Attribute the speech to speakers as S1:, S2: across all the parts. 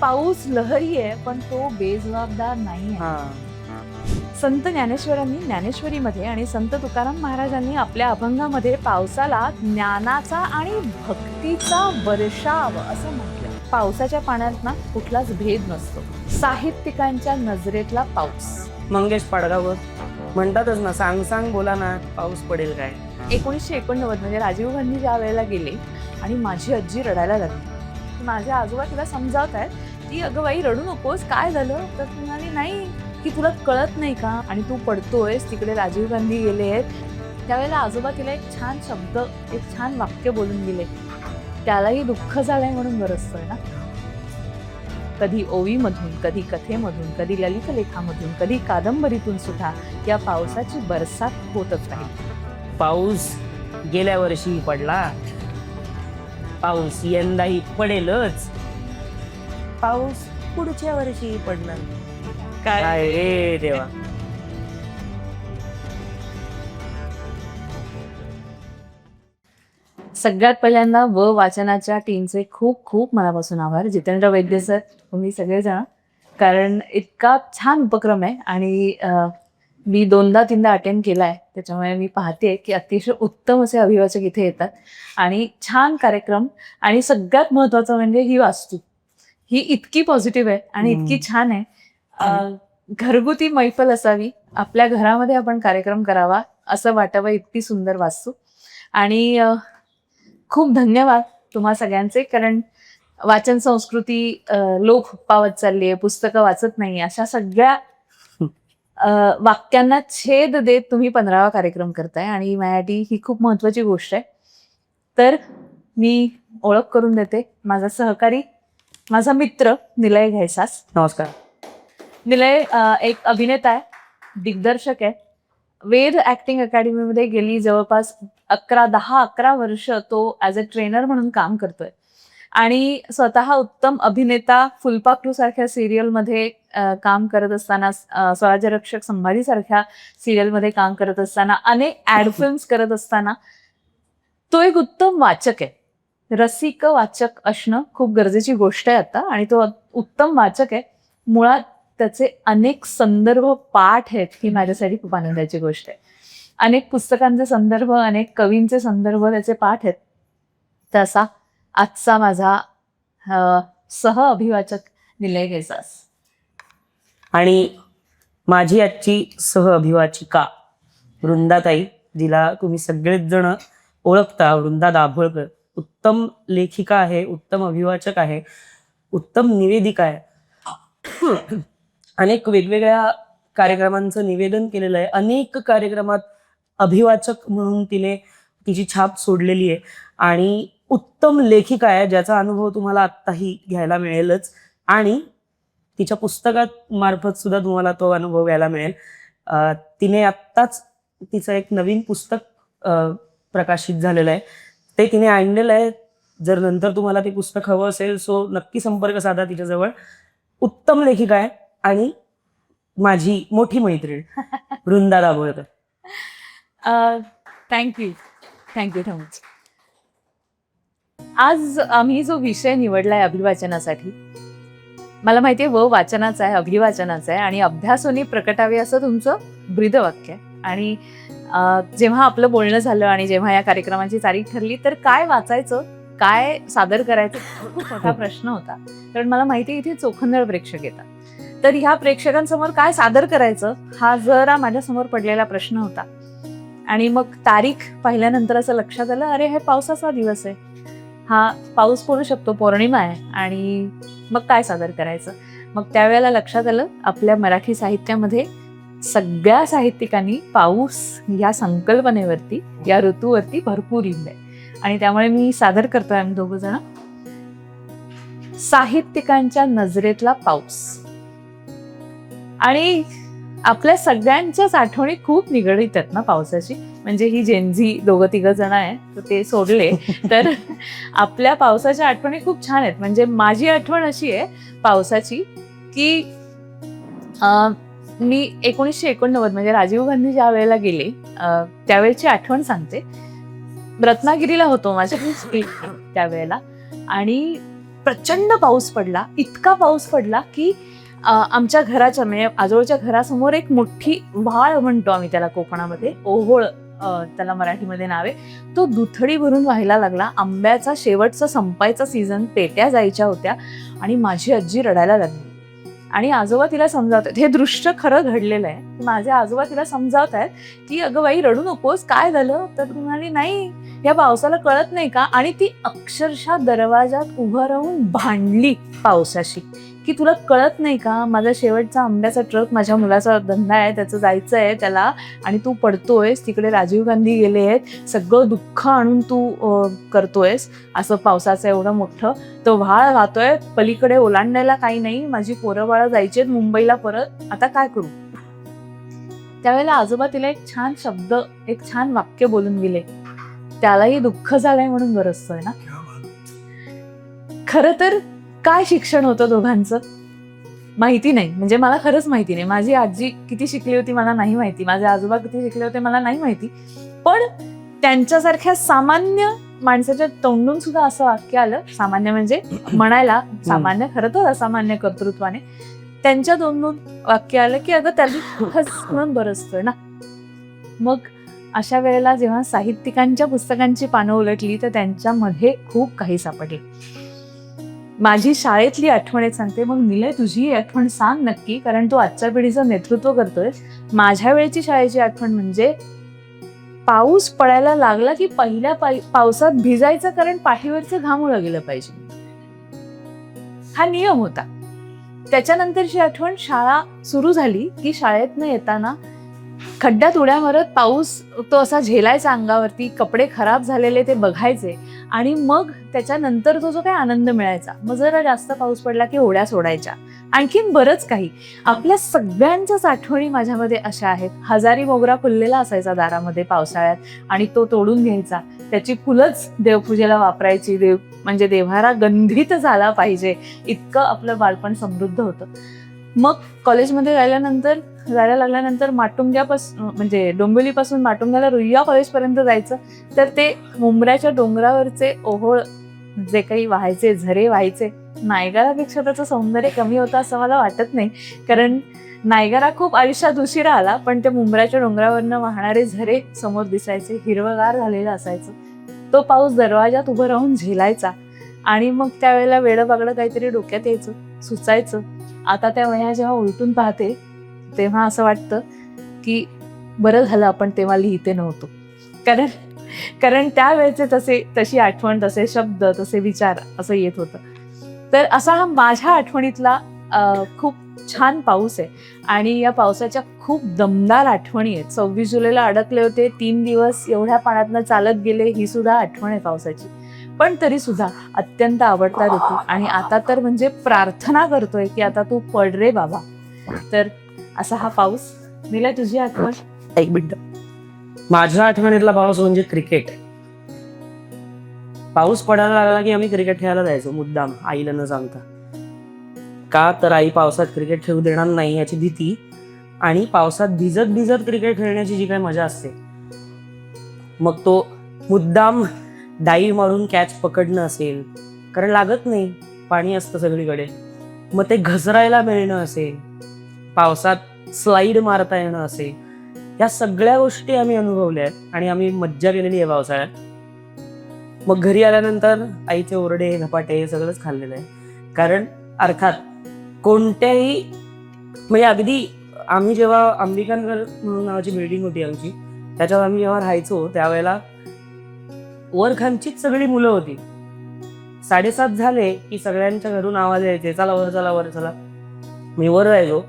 S1: पाऊस लहरी आहे पण तो बेजबाबदार नाही आहे. संत ज्ञानेश्वरांनी ज्ञानेश्वरीमध्ये आणि संत तुकाराम महाराजांनी आपल्या अभंगामध्ये पावसाला ज्ञानाचा आणि भक्तीचा वर्षाव असं म्हटलं. पावसाच्या पाण्यात ना कुठलाच भेद नसतो. साहित्यिकांच्या नजरेतला पाऊस.
S2: मंगेश पाडगावर म्हणतातच ना, सांग सांग बोला ना पाऊस पडेल काय.
S1: 1989 म्हणजे राजीव गांधी ज्या वेळेला गेले आणि माझी आजी रडायला लागली. माझ्या आजोबा तिला समजावत आहेत की अगं बाई रडू नकोस, काय झालं? तर ती म्हणाली नाही की तुला कळत नाही का आणि तू पडतोयस, तिकडे राजीव गांधी गेले आहेत. त्यावेळेला आजोबा तिला एक छान शब्द, एक छान वाक्य बोलून गेले. त्यालाही दुःख झालंय म्हणून बरसतोय ना. कधी ओवीमधून, कधी कथेमधून, कधी ललित लेखामधून, कधी कादंबरीतून सुद्धा या पावसाची बरसात होतच राहील.
S2: पाऊस गेल्या वर्षी पडला, पाऊस यंदाही पडेलच, पाऊस पुढच्या वर्षी पडणार. काय रे देवा.
S1: सगळ्यात पहिल्यांदा वाचनाच्या टीमचे खूप खूप मनापासून आभार. जितेंद्र वैद्य सर, तुम्ही सगळेजण, कारण इतका छान उपक्रम आहे आणि मी 2दा-3दा अटेंड केला आहे. त्याच्यामुळे मी पाहते की अतिशय उत्तम असे अभिवाचक इथे येतात आणि छान कार्यक्रम. आणि सगळ्यात महत्त्वाचं म्हणजे ही वास्तू ही इतकी पॉझिटिव्ह आहे आणि इतकी छान आहे. घरगुती मैफल असावी, आपल्या घरामध्ये आपण कार्यक्रम करावा असं वाटावं, इतकी सुंदर वास्तू. आणि खूप धन्यवाद तुम्हा सगळ्यांचे, कारण वाचन संस्कृती लोप पावत चालली आहे, पुस्तकं वाचत नाही, अशा सगळ्या वाक्यांना छेद देत तुम्ही 15वा कार्यक्रम करताय आणि माझ्यासाठी ही खूप महत्वाची गोष्ट आहे. तर मी ओळख करून देते, माझा सहकारी, माझा मित्र निलय घैसास.
S2: नमस्कार.
S1: निलय एक अभिनेता आहे, दिग्दर्शक आहे. वेद ऍक्टिंग अकॅडमीमध्ये गेली जवळपास 10-11 वर्ष तो ॲज अ ट्रेनर म्हणून काम करतोय आणि स्वतः उत्तम अभिनेता, फुलपाखरू सारख्या सिरियलमध्ये काम करत असताना, स्वराज्यरक्षक संभाजी सारख्या सिरियलमध्ये काम करत असताना, अनेक ऍड फिल्म्स करत असताना तो एक उत्तम वाचक आहे. रसिक वाचक असणं खूप गरजेची गोष्ट आहे आता, आणि तो उत्तम वाचक आहे. मुळात त्याचे अनेक संदर्भ पाठ आहेत, ही माझ्यासाठी खूप आनंदाची गोष्ट आहे. अनेक पुस्तकांचे संदर्भ, अनेक कवींचे संदर्भ त्याचे पाठ आहेत. तसा आजचा माझा सह अभिवाचक निलय घैसास.
S2: आणि माझी आजची सह अभिवाचिका वृंदाताई, जिला तुम्ही सगळेच जण ओळखता, वृंदा दाभोळकर. उत्तम लेखिका आहे, उत्तम अभिवाचक आहे, उत्तम निवेदिका आहे. अनेक वेगवेगळ्या कार्यक्रमांचं निवेदन केलेलं आहे. अनेक कार्यक्रमात अभिवाचक म्हणून तिने तिची छाप सोडलेली आहे आणि उत्तम लेखिका आहे, ज्याचा अनुभव तुम्हाला आत्ताही घ्यायला मिळेलच आणि तिच्या पुस्तकात मार्फत सुद्धा तुम्हाला तो अनुभव घ्यायला मिळेल. तिने आत्ताच तिचं एक नवीन पुस्तक प्रकाशित झालेलं आहे, ते तिने आणलेलं आहे. जर नंतर तुम्हाला ते पुस्तक हवं असेल सो नक्की संपर्क साधा तिच्याजवळ. उत्तम लेखिका आहे आणि माझी मोठी मैत्रीण वृंदा दाभोळकर.
S1: Thank you much. आज आम्ही जो विषय निवडलाय अभिवाचनासाठी, मला माहितीये वाचनाचा आहे, अभिवाचनाचा आहे आणि अभ्यासोनी प्रकटावे असं तुमचं ब्रीदवाक्य आहे. आणि जेव्हा आपलं बोलणं झालं आणि जेव्हा या कार्यक्रमाची तारीख ठरली, तर काय वाचायचं, काय सादर करायचं, खूप मोठा प्रश्न होता. कारण मला माहिती आहे इथे चोखंदळ प्रेक्षक येतात, तर ह्या प्रेक्षकांसमोर काय सादर करायचं हा जरा माझ्यासमोर पडलेला प्रश्न होता. आणि मग तारीख पाहिल्यानंतर असं लक्षात आलं, अरे हे पावसाचा दिवस आहे, हा पाऊस पडू शकतो, पौर्णिमा आहे, आणि मग काय सादर करायचं. मग त्यावेळेला लक्षात आलं, आपल्या मराठी साहित्यामध्ये सगळ्या साहित्यिकांनी पाऊस या संकल्पनेवरती, या ऋतूवरती भरपूर लिहिलंय. आणि त्यामुळे मी सादर करतोय, आम्ही दोघं जण, साहित्यिकांच्या नजरेतला पाऊस. आणि आपल्या सगळ्यांच्याच आठवणी खूप निगडीत आहेत ना पावसाची. म्हणजे ही जेनझी 2-3 जण आहे, तर ते सोडले तर आपल्या पावसाच्या आठवणी खूप छान आहेत. म्हणजे माझी आठवण अशी आहे पावसाची की मी 1989 म्हणजे राजीव गांधी ज्या वेळेला गेले त्यावेळेची आठवण सांगते. रत्नागिरीला होतो माझ्या त्यावेळेला, आणि प्रचंड पाऊस पडला, इतका पाऊस पडला की आमच्या घराच्या म्हणजे आजोळच्या घरासमोर एक मोठी व्हाळ म्हणतो आम्ही त्याला कोकणामध्ये, ओहोळ त्याला मराठीमध्ये नाव आहे, तो दुथडी भरून व्हायला लागला. आंब्याचा शेवटचा संपायचा सीझन, पेट्या जायच्या होत्या आणि माझी आजी रडायला लागली. आणि आजोबा तिला समजावतात, हे दृश्य खरं घडलेलं आहे. माझे आजोबा तिला समजावत आहेत की अगं बाई रडू नकोस, काय झालं? तर ती म्हणाली नाही, या पावसाला कळत नाही का? आणि ती अक्षरशः दरवाजात उभं राहून भांडली पावसाशी की तुला कळत नाही का, माझा शेवटचा आंब्याचा ट्रक, माझ्या मुलाचा धंदा आहे, त्याचं जायचं आहे त्याला, आणि तू पडतोयस, तिकडे राजीव गांधी गेले आहेत, सगळं दुःख आणून तू करतोयस असं पावसाचं एवढं मोठं, तो व्हाळ वाहतोय, पलीकडे ओलांडायला काही नाही, माझी पोरं बाळं जायची मुंबईला परत, आता काय करू? त्यावेळेला आजोबा तिला एक छान शब्द, एक छान वाक्य बोलून गेले, त्यालाही दुःख झालंय म्हणून बरसतोय ना. खरं तर काय शिक्षण होतं दोघांचं माहिती नाही, म्हणजे मला खरंच माहिती नाही. माझी आजी किती शिकली होती मला नाही माहिती, माझे आजोबा किती शिकले होते मला नाही माहिती, पण त्यांच्यासारख्या सामान्य माणसाच्या तोंडून सुद्धा असं वाक्य आलं, सामान्य म्हणजे म्हणायला सामान्य, खरं तर असामान्य कर्तृत्वाने, त्यांच्या तोंडून वाक्य आलं की अगं त्याला म्हणून बरसतोय ना. मग अशा वेळेला जेव्हा साहित्यिकांच्या पुस्तकांची पानं उलटली तर त्यांच्यामध्ये खूप काही सापडले. माझी शाळेतली आठवण एक सांगते, मग निलय तुझी आठवण सांग नक्की, कारण तू आजच्या पिढीचं नेतृत्व करतोय. माझ्या वेळची शाळेची आठवण म्हणजे पाऊस पडायला लागला की पहिल्या पावसात भिजायचं, कारण पाठीवरचे घाम गेलं पाहिजे, हा नियम होता. त्याच्यानंतरची आठवण, शाळा सुरू झाली की शाळेतनं येताना खड्ड्यात उड्या मारत पाऊस तो असा झेलायचा अंगावरती, कपडे खराब झालेले ते बघायचे, आणि मग त्याच्यानंतर तो जो काही आनंद मिळायचा, मग जरा जास्त पाऊस पडला की होड्या सोडायच्या, आणखीन बरंच काही. आपल्या सगळ्यांच्याच आठवणी माझ्यामध्ये अशा आहेत. हजारी मोगरा फुललेला असायचा दारामध्ये पावसाळ्यात, आणि तो तोडून घ्यायचा, त्याची फुलंच देवपूजेला वापरायची, म्हणजे देव्हारा गंधित झाला पाहिजे, इतकं आपलं बालपण समृद्ध होतं. मग कॉलेजमध्ये जायला लागल्यानंतर माटुंग्यापासून, म्हणजे डोंबिवलीपासून माटुंग्याला रुईया कॉलेजपर्यंत जायचं, तर ते मुंबऱ्याच्या डोंगरावरचे ओहोळ जे काही व्हायचे, झरे व्हायचे, नायगरापेक्षा त्याचं सौंदर्य कमी होतं असं मला वाटत नाही, कारण नायगरा खूप आयुष्यात उशिरा आला, पण ते मुंबऱ्याच्या डोंगरावरनं वाहणारे झरे समोर दिसायचे, हिरवगार झालेलं असायचं. तो पाऊस दरवाजात उभं राहून झेलायचा, आणि मग त्यावेळेला वेडं बागडं काहीतरी डोक्यात यायचं, सुचायचं. आता त्या वह्या जेव्हा उलटून पाहते तेव्हा असं वाटतं की बरं झालं आपण तेव्हा लिहिते नव्हतो, कारण त्यावेळेचे तशी आठवण, तसे शब्द, तसे विचार असं येत होतं. तर असा हा माझ्या आठवणीतला खूप छान पाऊस आहे, आणि या पावसाच्या खूप दमदार आठवणी आहेत. 26 जुलैला अडकले होते, 3 दिवस एवढ्या पाण्यातनं चालत गेले, ही सुद्धा आठवण आहे पावसाची, पण तरी सुद्धा अत्यंत आवडता ऋतू. आणि आता तर म्हणजे प्रार्थना करतोय की आता तू पड रे बाबा. तर असा हा पाऊस. निलय तुझी आठवण?
S2: एक मिनिट. माझ्या आठवणीतला पाऊस म्हणजे क्रिकेट. पाऊस पडायला लागला की आम्ही क्रिकेट खेळायला जायचो मुद्दाम, आईला न सांगता. का तर आई पावसात क्रिकेट खेळू देणार नाही याची भीती, आणि पावसात भिजत भिजत क्रिकेट खेळण्याची जी काही मजा असते, मग तो मुद्दाम डाईव्ह मारून कॅच पकडणं असेल, कारण लागत नाही, पाणी असतं सगळीकडे, मग ते घसरायला मिळणं असेल, पावसात स्लाईड मारता येणं असेल, या सगळ्या गोष्टी आम्ही अनुभवल्या आहेत आणि आम्ही मज्जा केलेली आहे पावसाळ्यात. मग घरी आल्यानंतर आईचे ओरडे, धपाटे हे सगळंच खाल्लेलं आहे. कारण अर्थात कोणत्याही, म्हणजे अगदी आम्ही जेव्हा अंबिकानगर म्हणून नावाची बिल्डिंग होती आमची, त्याच्यावर आम्ही जेव्हा राहायचो त्यावेळेला वरखानचीच सगळी मुलं होती. 7:30 झाले की सगळ्यांच्या घरून आवाज यायचे, चला वर चला वर चला. मी वर राहिलो,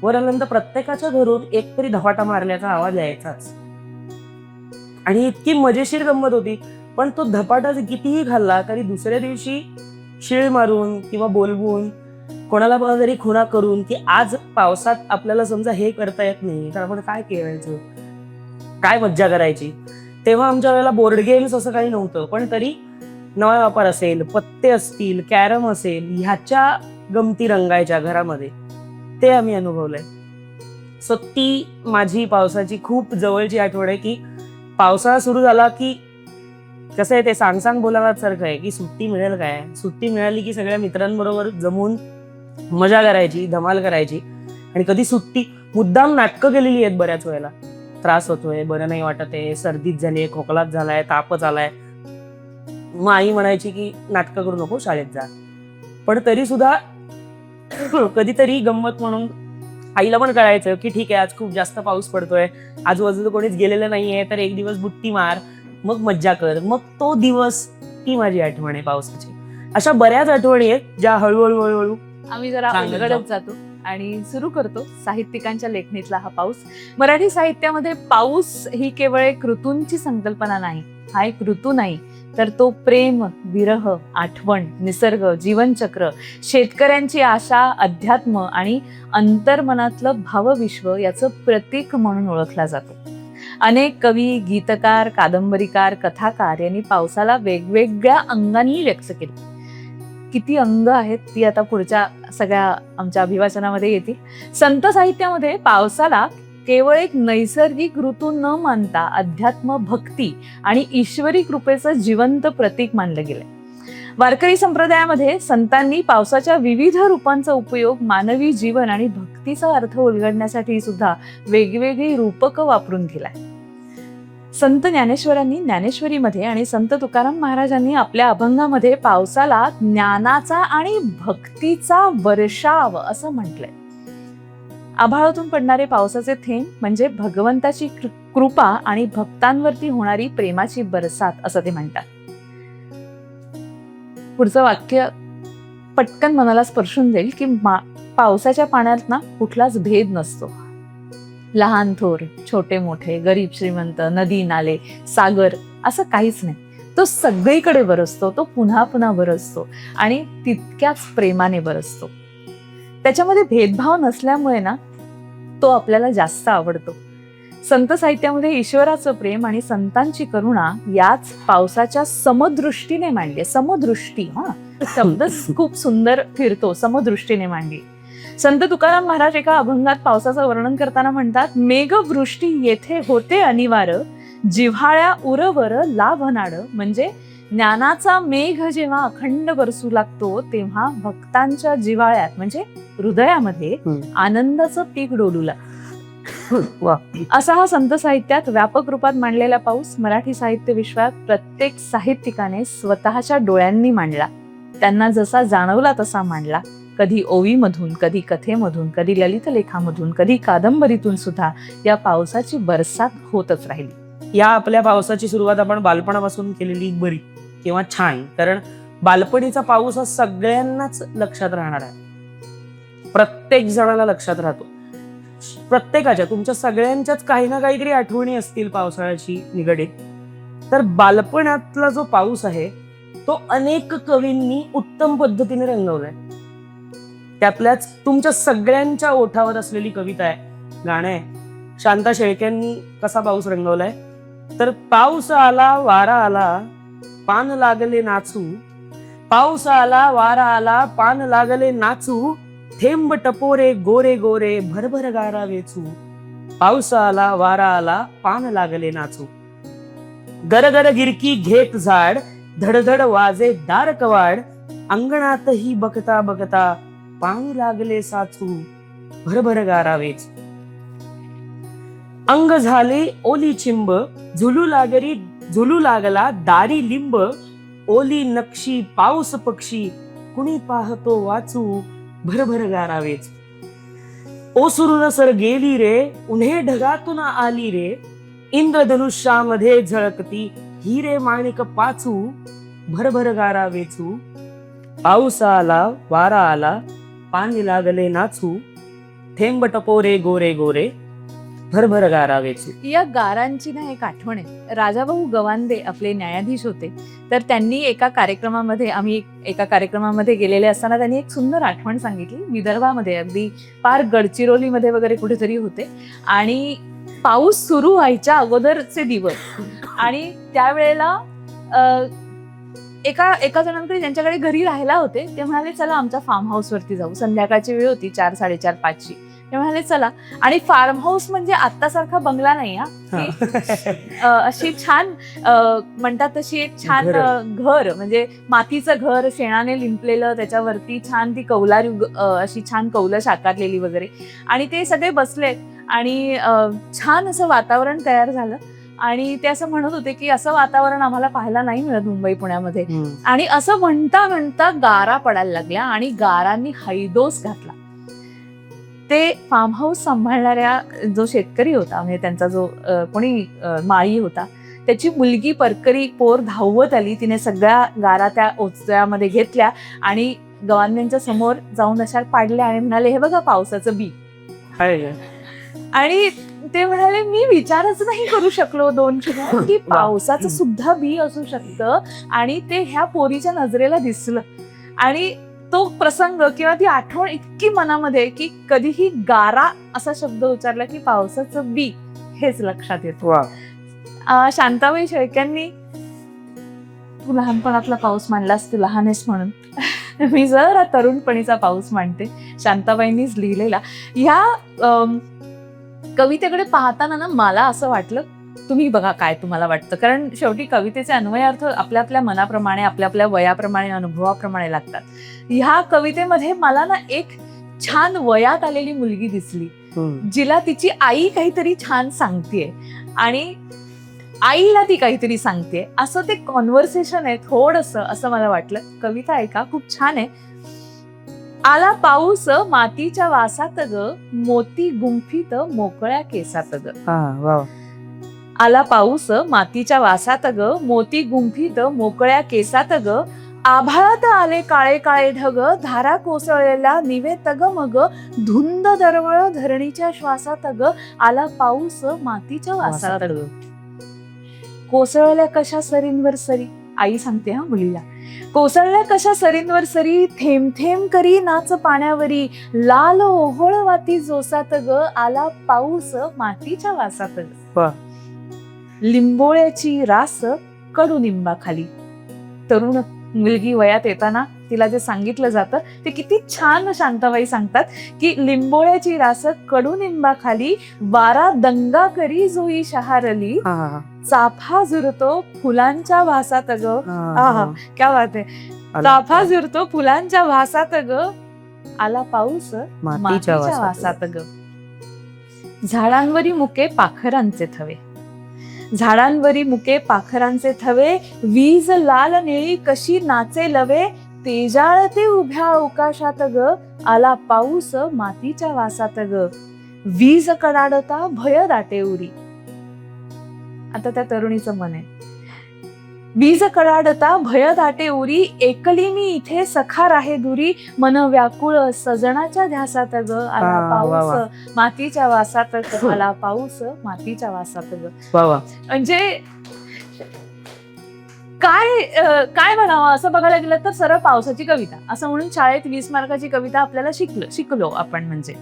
S2: वर आल्यानंतर प्रत्येकाच्या घरून एक तरी धपाटा मारल्याचा आवाज यायचाच, आणि इतकी मजेशीर गंमत होती. पण तो धपाटा कितीही खाल्ला तरी दुसऱ्या दिवशी शिळ मारून किंवा बोलवून कोणाला जरी खुणा करून की आज पावसात आपल्याला समजा हे करता येत नाही तर आपण काय करायचं, काय मज्जा करायची. तेव्हा आमच्या वेळेला बोर्ड गेम्स असं काही नव्हतं, पण तरी नवा वापर असेल, पत्ते असतील, कॅरम असेल, ह्याच्या गमती रंगायच्या घरामध्ये, ते आम्ही अनुभवलंय. सो ती माझी पावसाची खूप जवळची आठवण आहे की पावसाळा सुरू झाला की कसं आहे, ते सांग सांग बोलायला सारखं आहे की सुट्टी मिळेल काय, सुट्टी मिळाली की सगळ्या मित्रांबरोबर जमून मजा करायची, धमाल करायची. आणि कधी सुट्टी, मुद्दाम नाटकं केलेली आहेत बऱ्याच वेळेला. त्रास होतोय, बरं नाही वाटत आहे, सर्दीच झाली, खोकलाच झालाय, तापच आलाय, मग आई म्हणायची की नाटकं करू नको, शाळेत जा. पण तरी सुद्धा कधीतरी गंमत म्हणून आईला पण कळायचं की ठीक आहे, आज खूप जास्त पाऊस पडतोय, आजूबाजूला कोणीच गेलेलं नाहीये, तर एक दिवस बुट्टी मार, मग मज्जा कर. मग तो दिवस, ती माझी आठवण आहे पावसाची. अशा बऱ्याच आठवणी आहेत ज्या हळूहळू हळूहळू
S1: आम्ही जरा
S2: सांगत
S1: उलगडत
S2: जाऊ.
S1: जातो आणि सुरू करतो साहित्यिकांच्या लेखणीतला हा पाऊस. मराठी साहित्यामध्ये पाऊस ही केवळ एक ऋतूंची संकल्पना नाही, हा एक ऋतू नाही, तर तो प्रेम, विरह, आठवण, निसर्ग, जीवनचक्र, शेतकऱ्यांची आशा, अध्यात्म आणि अंतर्मनातलं भावविश्व याचं प्रतीक म्हणून ओळखला जातो. अनेक कवी, गीतकार, कादंबरीकार, कथाकार यांनी पावसाला वेगवेगळ्या अंगांनी व्यक्त केले. किती अंग आहेत ती आता पुढच्या सगळ्या आमच्या अभिवाचनामध्ये येतील. संत साहित्यामध्ये पावसाला केवळ एक नैसर्गिक ऋतू न मानता अध्यात्म, भक्ती आणि ईश्वरी कृपेचं जिवंत प्रतीक मानलं गेलंय. वारकरी संप्रदायामध्ये संतांनी पावसाच्या विविध रूपांचा उपयोग मानवी जीवन आणि भक्तीचा अर्थ उलगडण्यासाठी सुद्धा वेगवेगळी रूपकं वापरून केलाय. संत ज्ञानेश्वरांनी ज्ञानेश्वरीमध्ये आणि संत तुकाराम महाराजांनी आपल्या अभंगामध्ये पावसाला ज्ञानाचा आणि भक्तीचा वर्षाव असं म्हटलंय. आभाळातून पडणारे पावसाचे थेंब म्हणजे भगवंताची कृपा आणि भक्तांवरती होणारी प्रेमाची बरसात असं ते म्हणतात. पुढचं वाक्य पटकन मनाला स्पर्शून देईल की पावसाच्या पाण्यात ना कुठलाच भेद नसतो. लहान थोर, छोटे मोठे, गरीब श्रीमंत, नदी नाले, सागर असं काहीच नाही. तो सगळीकडे बरसतो, तो पुन्हा पुन्हा बरसतो आणि तितक्याच प्रेमाने बरसतो. त्याच्यामध्ये भेदभाव नसल्यामुळे ना तो आपल्याला जास्त आवडतो. संत साहित्यामध्ये ईश्वराचं प्रेम आणि संतांची करुणा याच पावसाच्या समदृष्टीने मांडली. समदृष्टी, हा शब्द खूप सुंदर फिरतो, समदृष्टीने मांडली. संत तुकाराम महाराज एका अभंगात पावसाचं वर्णन करताना म्हणतात, मेघवृष्टी येथे होते अनिवार्य, जिव्हाळ्या उरवर लाभनाड. म्हणजे ज्ञानाचा मेघ जेव्हा अखंड बरसू लागतो तेव्हा भक्तांच्या जिव्हाळ्यात म्हणजे हृदयामध्ये आनंदाचं पीक डोलू लागतं. असा हा संत साहित्यात व्यापक रूपात मांडलेला पाऊस मराठी साहित्य विश्वात प्रत्येक साहित्यिकाने स्वतःच्या डोळ्यांनी मांडला. त्यांना जसा जाणवला तसा मांडला. कधी ओवीमधून, कधी कथेमधून, कधी ललित लेखामधून, कधी कादंबरीतून सुद्धा या पावसाची बरसात होतच राहिली.
S2: या आपल्या पावसाची सुरुवात आपण बालपणापासून केलेली बरी किंवा छान, कारण बालपणीचा पाऊस हा सगळ्यांनाच लक्षात राहणार आहे. प्रत्येक जणाला लक्षात राहतो. प्रत्येकाच्या, तुमच्या सगळ्यांच्याच काही ना काहीतरी आठवणी असतील पावसाळ्याची निगडीत. तर बालपणातला जो पाऊस आहे तो अनेक कवींनी उत्तम पद्धतीने रंगवलाय. त्यातल्याच तुमच्या सगळ्यांच्या ओठावर असलेली कविता आहे, गाणं आहे. शांता शेळक्यांनी कसा पाऊस रंगवलाय, तर पाऊस आला वारा आला पान लागले नाचू, पाऊस आला वारा आला पान लागले नाचू, थेंब टपोरे गोरे गोरे भरभर गारा वेचू. पाऊस आला वारा आला पान लागले नाचू, गरगर गिरकी घेत झाड, धडधड वाजे दार कवाड, अंगणातही बघता बघता पाणी लागले साचू, भरभर गारा वेचू. अंग झाले ओली चिंब, झुलू लागला दारी लिंब, ओली नक्षी पाऊस पक्षी, कुणी पाहतो वाचू, भरभर गारा वेचू. ओसरून सर गेली रे, उन्हे ढगातून आली रे, इंद्रधनुष्यामध्ये झळकती हिरे माणिक पाचू, भरभर गारा वेचू. पाऊस आला वारा आला पाणी लागले नाचू, थेंब टपोरे गोरे गोरे भरभर गारा वेचू.
S1: या गारांची ना एक आठवण आहे. राजाभाऊ गवांदे आपले न्यायाधीश होते, तर त्यांनी आम्ही एका कार्यक्रमामध्ये गेलेले असताना त्यांनी एक सुंदर आठवण सांगितली. विदर्भामध्ये अगदी पार गडचिरोलीमध्ये वगैरे कुठेतरी होते आणि पाऊस सुरू व्हायच्या अगोदरचे दिवस आणि त्यावेळेला एका जणांकडे ज्यांच्याकडे घरी राहायला होते ते म्हणाले, चला आमच्या फार्म हाऊस वरती जाऊ. संध्याकाळची वेळ होती, 4, 4:30, 5ची. ते म्हणाले चला. आणि फार्म हाऊस म्हणजे आत्तासारखा बंगला नाही हा, की अशी छान म्हणतात तशी एक छान घर, म्हणजे मातीचं घर शेणाने लिंपलेलं, त्याच्यावरती छान ती कौलारी अशी छान कौलं साकारलेली वगैरे, आणि ते सगळे बसले आणि छान असं वातावरण तयार झालं. आणि ते असं म्हणत होते की असं वातावरण आम्हाला पाहायला नाही मिळत मुंबई पुण्यामध्ये. आणि असं म्हणता म्हणता गारा पडायला लागल्या आणि गारांनी हैदोस घातला. ते फार्म हाऊस सांभाळणाऱ्या जो शेतकरी होता, म्हणजे त्यांचा जो कोणी माळी होता, त्याची मुलगी परकरी पोर धावत आली. तिने सगळ्या गारा त्या ओझ्यामध्ये घेतल्या आणि गव्हाणींच्या समोर जाऊन अशा पाडल्या आणि म्हणाले, हे बघा पावसाचं बी. आणि ते म्हणाले, मी विचारच नाही करू शकलो 2 क्षण की पावसाचं सुद्धा बी असू शकतं, आणि ते ह्या पोरीच्या नजरेला दिसलं. आणि तो प्रसंग किंवा ती आठवण इतकी मनामध्ये की कधीही गारा असा शब्द उच्चारला की पावसाचं बी हेच लक्षात येतो. शांताबाई शेळक्यांनी तू लहानपणातला पाऊस मांडलास, तू लहान आहेस म्हणून. मी जरा तरुणपणीचा पाऊस मांडते, शांताबाईंनीच लिहिलेला. ह्या कवितेकडे पाहताना ना मला असं वाटलं, तुम्ही बघा काय तुम्हाला वाटतं, कारण शेवटी कवितेचे अन्वयार्थ आपल्या आपल्या मनाप्रमाणे, आपल्या आपल्या वयाप्रमाणे, अनुभवाप्रमाणे लागतात. ह्या कवितेमध्ये मला ना एक छान वयात आलेली मुलगी दिसली, जिला तिची आई काहीतरी छान सांगतेय आणि आईला ती काहीतरी सांगते, असं ते कॉन्व्हर्सेशन आहे थोडंसं, असं मला वाटलं. कविता ऐका, खूप छान आहे. आला पाऊस मातीच्या वासात ग, मोती गुंफीत मोकळ्या केसात ग. आला पाऊस मातीच्या वासात ग, मोती गुंफीत मोकळ्या केसात ग, आभाळात आले काळे काळे ढग, धारा कोसळलेला निवेत ग मग, धुंद दरवळ धरणीच्या श्वासात ग, आला पाऊस मातीच्या वासात ग. कोसळल्या कशा सरींवर सरी, आई सांगते हा मुलीला, कोसळल्या कशा सरींवर सरी, थेंब थेंब करी नाच पाण्यावरी, लाल ओहोळ वाती जोसात ग, आला पाऊस मातीच्या वासात ग. लिंबोळ्याची रास कडुनिंबाखाली. तरुण मुलगी वयात येताना तिला जे सांगितलं जातं ते किती छान शांताबाई सांगतात की लिंबोळ्याची रास कडुनिंबाखाली, वारा दंगा करी जोई शहारली, चाफा झुरतो फुलांच्या वासात ग. क्या बात आहे. चाफा झुरतो फुलांच्या वासात ग, आला पाऊस मातीच्या वासात ग. झाडांवरी मुके पाखरांचे थवे, झाडांवरी मुके पाखरांचे थवे, वीज लाल निळी कशी नाचे लवे, तेजाळते उभ्या अवकाशात ग, आला पाऊस मातीच्या वासात ग. वीज कडाडता भय दाटे उरी. आता त्या तरुणीचं मन आहे, वीज कडाडता भय दाटे उरी, एकली मी इथे सखार आहे दुरी, मन व्याकुळ सजनाच्या ध्यासात ग, आला पाऊस मातीच्या वासात ग, आला पाऊस मातीच्या वासात ग. म्हणजे काय म्हणावं, असं बघायला गेलं तर सरळ पावसाची कविता असं म्हणून शाळेत 20 मार्काची कविता आपल्याला शिकलो आपण. म्हणजे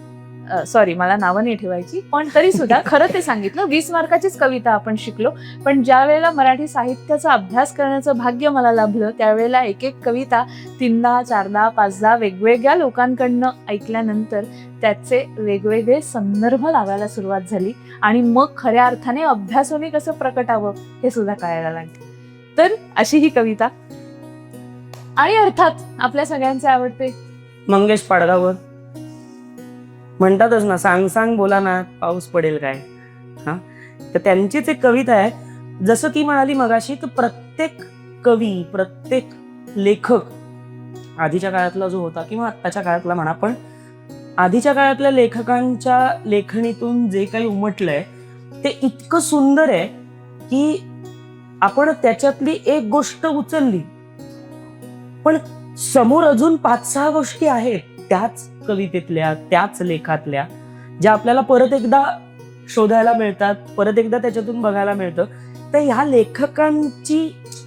S1: सॉरी, मला नावं नाही ठेवायची, पण तरी सुद्धा खरं ते सांगितलं, 20 मार्काचीच कविता आपण शिकलो. पण ज्या वेळेला मराठी साहित्याचा अभ्यास करण्याचं भाग्य मला लाभलं, त्यावेळेला एक एक कविता 3दा 4दा 5दा वेगवेगळ्या लोकांकडनं ऐकल्यानंतर त्याचे वेगवेगळे संदर्भ लावायला सुरुवात झाली आणि मग खऱ्या अर्थाने अभ्यासाने कसं प्रकटावं हे सुद्धा कळायला लागलं. तर अशी ही कविता. आणि अर्थात आपल्या सगळ्यांचे आवडते
S2: मंगेश पाडगावर म्हणतातच ना, सांग सांग बोला ना पाऊस पडेल काय. तर त्यांचीच एक कविता आहे. जसं ती म्हणाली मगाशी, तर प्रत्येक कवी, प्रत्येक लेखक आधीच्या काळातला जो होता किंवा आत्ताच्या काळातला म्हणा, पण आधीच्या काळातल्या लेखकांच्या लेखणीतून जे काही उमटलंय ते इतकं सुंदर आहे की आपण त्याच्यातली एक गोष्ट उचलली पण समोर अजून 5-6 गोष्टी आहेत त्याच कवितेतल्या, त्याच लेखातल्या, ज्या आपल्याला परत एकदा शोधायला मिळतात, परत एकदा त्याच्यातून बघायला मिळतं. तर ह्या लेखकांची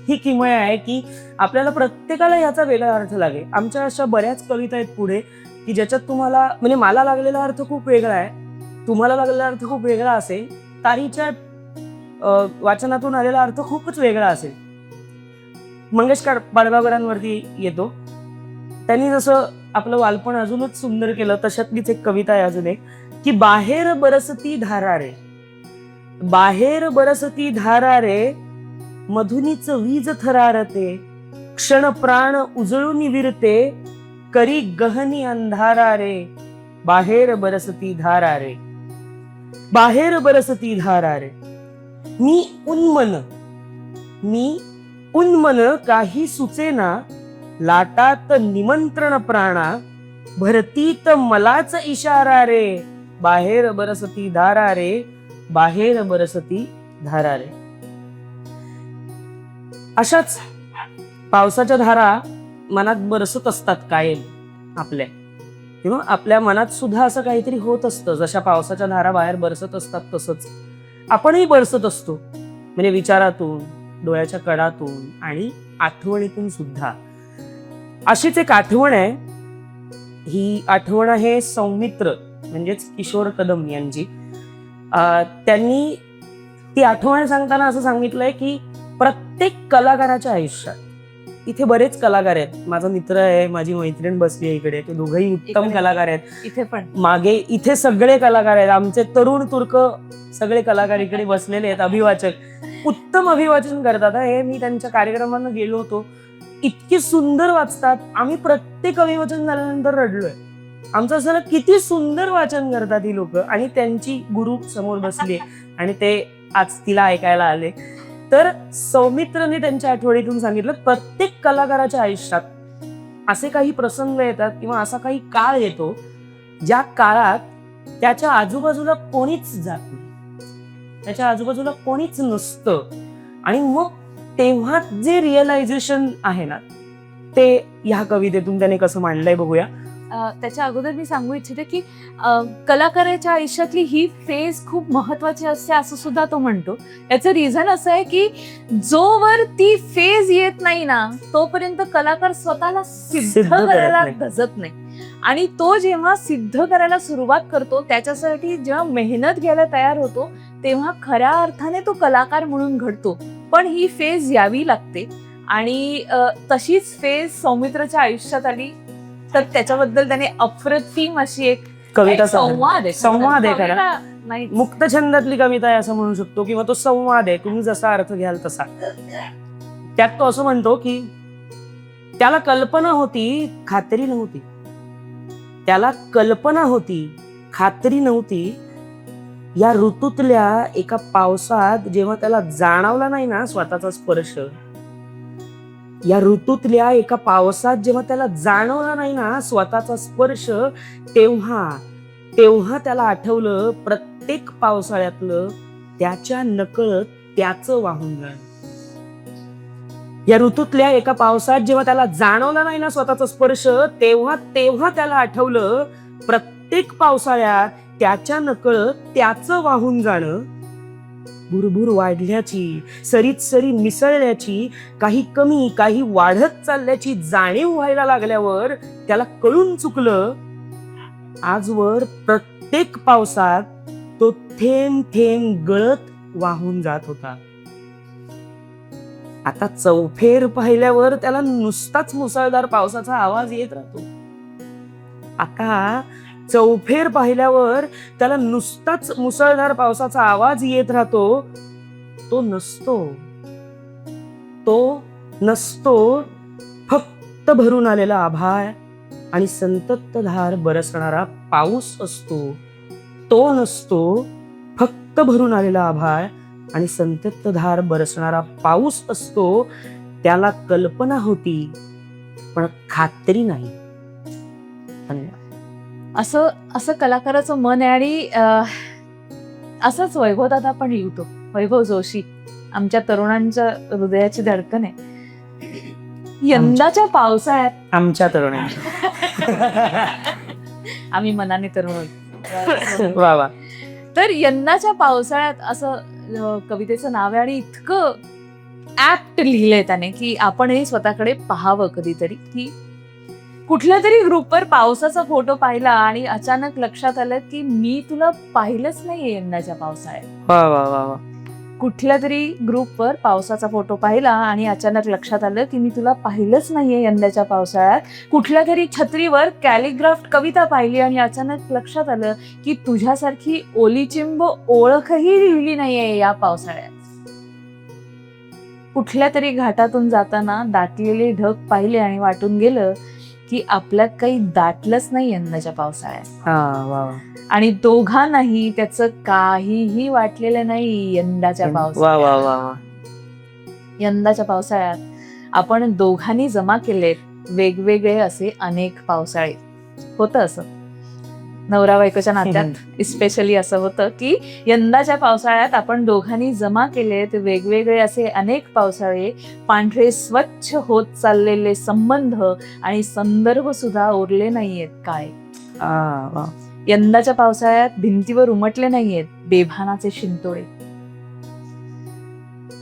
S2: ही किमया आहे की आपल्याला प्रत्येकाला याचा वेगळा अर्थ लागेल. आमच्या अशा बऱ्याच कविता आहेत पुढे की ज्याच्यात तुम्हाला, म्हणजे मला लागलेला अर्थ खूप वेगळा आहे, तुम्हाला लागलेला अर्थ खूप वेगळा असेल, तारीच्या वाचनातून आलेला अर्थ खूपच वेगळा असेल. मंगेश पाडगावकरांवरती येतो. त्यांनी जसं आपलं बालपण अजूनच सुंदर केलं, तशातलीच एक कविता आहे अजून एक की बाहेर बरसती धारा रे, बाहेर बरसती धारा रे, मधुनीच वीज थरारते, क्षण प्राण उजळून विरते, करी गहनी अंधारा रे, बाहेर बरसती धारा रे, बाहेर बरसती धारा रे. मी उन्मन काही सुचेना, लाटात निमंत्रण प्राणा, भरतीत मलाच इशारा रे, बाहेर बरसती धारा रे, बाहेर बरसती धारा रे. अशाच पावसाच्या धारा मनात बरसत असतात कायम आपल्या, किंवा आपल्या मनात सुद्धा असं काहीतरी होत असतं. जशा पावसाच्या धारा बाहेर बरसत असतात तसंच आपणही बरसत असतो, म्हणजे विचारातून, डोळ्याच्या कडातून आणि आठवणीतून सुद्धा. अशीच एक आठवण आहे, ही आठवण आहे सौमित्र म्हणजेच किशोर कदम यांची. त्यांनी ती आठवण सांगताना असं सांगितलंय की प्रत्येक कलाकाराच्या आयुष्यात, इथे बरेच कलाकार आहेत, माझा मित्र आहे, माझी मैत्रीण बसली आहे इकडे, ते दोघंही उत्तम कलाकार आहेत,
S1: इथे पण
S2: मागे इथे सगळे कलाकार आहेत, आमचे तरुण तुर्क सगळे कलाकार इकडे बसलेले आहेत, अभिवाचक, उत्तम अभिवाचन करतात. हे मी त्यांच्या कार्यक्रमांना गेलो होतो, इतकी सुंदर वाचतात. आम्ही प्रत्येक अभिवाचन झाल्यानंतर रडलोय. आमचं असं किती सुंदर वाचन करतात ही लोक, आणि त्यांची गुरु समोर बसली आणि ते आज तिला ऐकायला आले. तर सौमित्रने त्यांच्या आठवणीतून सांगितलं, प्रत्येक कलाकाराच्या आयुष्यात असे काही प्रसंग येतात किंवा असा काही काळ येतो ज्या काळात त्याच्या आजूबाजूला कोणीच जात नाही, त्याच्या आजूबाजूला कोणीच नसतं, आणि मग तेव्हा जे रिअलायझेशन आहे ना, ते ह्या कवितेतून त्याने कसं मांडलंय बघूया.
S1: त्याच्या अगोदर मी सांगू इच्छिते की कलाकाराच्या आयुष्यातली ही फेज खूप महत्वाची असते असं सुद्धा तो म्हणतो. याचं रिझन असं आहे की जोवर ती फेज येत नाही ना, तोपर्यंत कलाकार स्वतःला सिद्ध करायला धजत नाही, आणि तो जेव्हा सिद्ध करायला सुरुवात करतो, त्याच्यासाठी जेव्हा मेहनत घ्यायला तयार होतो, तेव्हा खऱ्या अर्थाने तो कलाकार म्हणून घडतो. पण ही फेज यावी लागते, आणि तशीच फेज सौमित्रच्या आयुष्यात आली. तर त्याच्याबद्दल त्याने अप्रतिम अशी एक
S2: कविता,
S1: संवाद आहे
S2: खरा,
S1: नाही,
S2: मुक्त छंदातली कविता आहे असं म्हणू शकतो, किंवा तो संवाद आहे, तुम्ही जसा अर्थ घ्याल तसा. त्यात तो असं म्हणतो की त्याला कल्पना होती, खात्री नव्हती, त्याला कल्पना होती, खात्री नव्हती, या ऋतूतल्या एका पावसात जेव्हा त्याला जाणवला नाही ना स्वतःचा स्पर्श, या ऋतूतल्या एका पावसात जेव्हा त्याला जाणवला नाही ना स्वतःचा स्पर्श, तेव्हा त्याला आठवलं प्रत्येक पावसाळ्यातलं त्याच्या नकळत त्याचं वाहून जाणं. या ऋतूतल्या एका पावसात जेव्हा त्याला जाणवला नाही ना स्वतःचा स्पर्श, तेव्हा त्याला आठवलं प्रत्येक पावसाळ्यात त्याच्या नकळत त्याचं वाहून जाणं. भुरभुर वाढल्याची, सरीत सरी मिसळल्याची, काही कमी काही वाढत चालल्याची जाणीव व्हायला लागल्यावर त्याला कळून चुकलं, आजवर प्रत्येक पावसात तो थेंब थेंब गळत वाहून जात होता. आता चौफेर पाहिल्यावर त्याला नुसताच मुसळधार पावसाचा आवाज येत राहतो. आता चौफेर पाहिल्यावर त्याला नुसताच मुसळधार पावसाचा आवाज येत राहतो. तो नसतो फक्त भरून आलेला आभाळ आणि संततधार बरसणारा पाऊस असतो. तो नसतो फक्त भरून आलेला आभाळ आणि संततधार बरसणारा पाऊस असतो. त्याला कल्पना होती पण खात्री नाही.
S1: असं कलाकाराचं मन आहे. आणि असंच वैभव दादा पण लिहितो, वैभव जोशी, आमच्या तरुणांच्या हृदयाची धडकन आहे. यंदाच्या पावसाळ्यात
S2: आमच्या तरुण
S1: आम्ही मनाने तरुण
S2: वा वा.
S1: तर यंदाच्या पावसाळ्यात असं कवितेचं नाव आहे, आणि इतकं ऍप्ट लिहिलंय त्याने की आपणही स्वतःकडे पाहावं कधीतरी. की कुठल्या तरी ग्रुपवर पावसाचा फोटो पाहिला आणि अचानक लक्षात आलं की मी तुला पाहिलंच नाहीये यंदाच्या पावसाळ्यात.
S2: वा वा वा वा.
S1: कुठल्या तरी ग्रुपवर पावसाचा फोटो पाहिला आणि अचानक लक्षात आलं की मी तुला पाहिलंच नाहीये यंदाच्या पावसाळ्यात. कुठल्या तरी छत्रीवर कॅलिग्राफ्ट कविता पाहिली आणि अचानक लक्षात आलं की तुझ्यासारखी ओलीचिंब ओळखही लिहिली नाहीये या पावसाळ्यात. कुठल्या तरी घाटातून जाताना दाटलेले ढग पाहिले आणि वाटून गेलं की आपल्यात काही दाटलंच नाही यंदाच्या पावसाळ्यात.
S2: हा वा
S1: आणि दोघांनाही त्याचं काहीही वाटलेलं नाही यंदाच्या पावसाळ्यात.
S2: वा वा वा वा.
S1: यंदाच्या पावसाळ्यात आपण दोघांनी जमा केलेत वेगवेगळे असे अनेक पावसाळे. होतं असं नवरा बायकोच्या नात्यात स्पेशली असं होतं की यंदाच्या पावसाळ्यात आपण दोघांनी जमा केलेत वेगवेगळे असे अनेक पावसाळे. पांढरे स्वच्छ होत चाललेले संबंध आणि संदर्भ सुद्धा उरले नाहीयेत काय.
S2: वा.
S1: यंदाच्या पावसाळ्यात भिंतीवर उमटले नाहीयेत बेभानाचे शिंतोडे.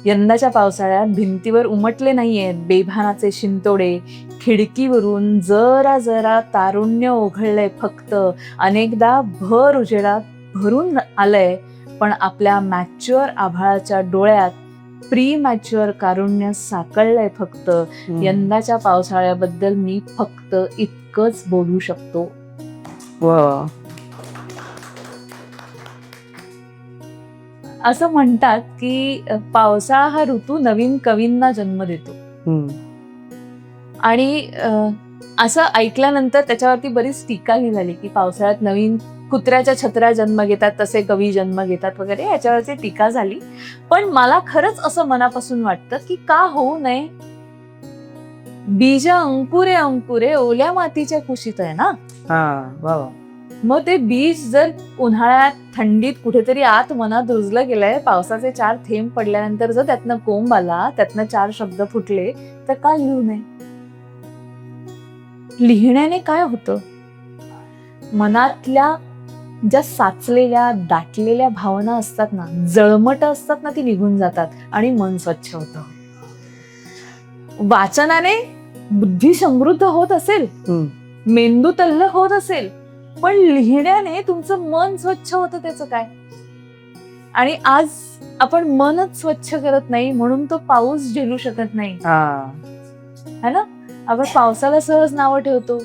S1: यंदाच्या पावसाळ्यात भिंतीवर उमटले नाहीयेत बेभानाचे शिंतोडे. खिडकीवरून जरा जरा तारुण्य ओघळलंय फक्त. अनेकदा भर उजेडात भरून आलंय पण आपल्या मॅच्युअर आभाळाच्या डोळ्यात प्री मॅच्युअर कारुण्य साकळलंय फक्त. यंदाच्या पावसाळ्याबद्दल मी फक्त इतकंच बोलू शकतो.
S2: वा.
S1: असं म्हणतात की पावसाळा हा ऋतू नवीन कवींना जन्म देतो. आणि असं ऐकल्यानंतर त्याच्यावरती बरीच टीका निघाली की पावसाळ्यात नवीन कुत्र्याच्या छत्र्या जन्म घेतात तसे कवी जन्म घेतात वगैरे, याच्यावरती टीका झाली. पण मला खरंच असं मनापासून वाटतं की का होऊ नये. बीज अंकुरे अंकुरे ओल्या मातीच्या कुशीत आहे ना.
S2: वा.
S1: मग ते बीज जर उन्हाळ्यात थंडीत कुठेतरी आत मनात रुजलं गेलंय, पावसाचे 4 थेंब पडल्यानंतर जर त्यातनं कोंब आला, त्यातनं 4 शब्द फुटले, तर का लिहू नये. लिहिण्याने काय होतं, मनातल्या ज्या साचलेल्या दाटलेल्या भावना असतात ना, जळमट असतात ना, ती निघून जातात आणि मन स्वच्छ होतं. वाचनाने बुद्धी समृद्ध होत असेल, मेंदू तल्ल होत असेल, पण लिहिण्याने तुमचं मन स्वच्छ होतं. त्याचं काय. आणि आज आपण मनच स्वच्छ करत नाही म्हणून तो पाऊस झेलू शकत नाही है ना. आपण पावसाला सहज नावं ठेवतो,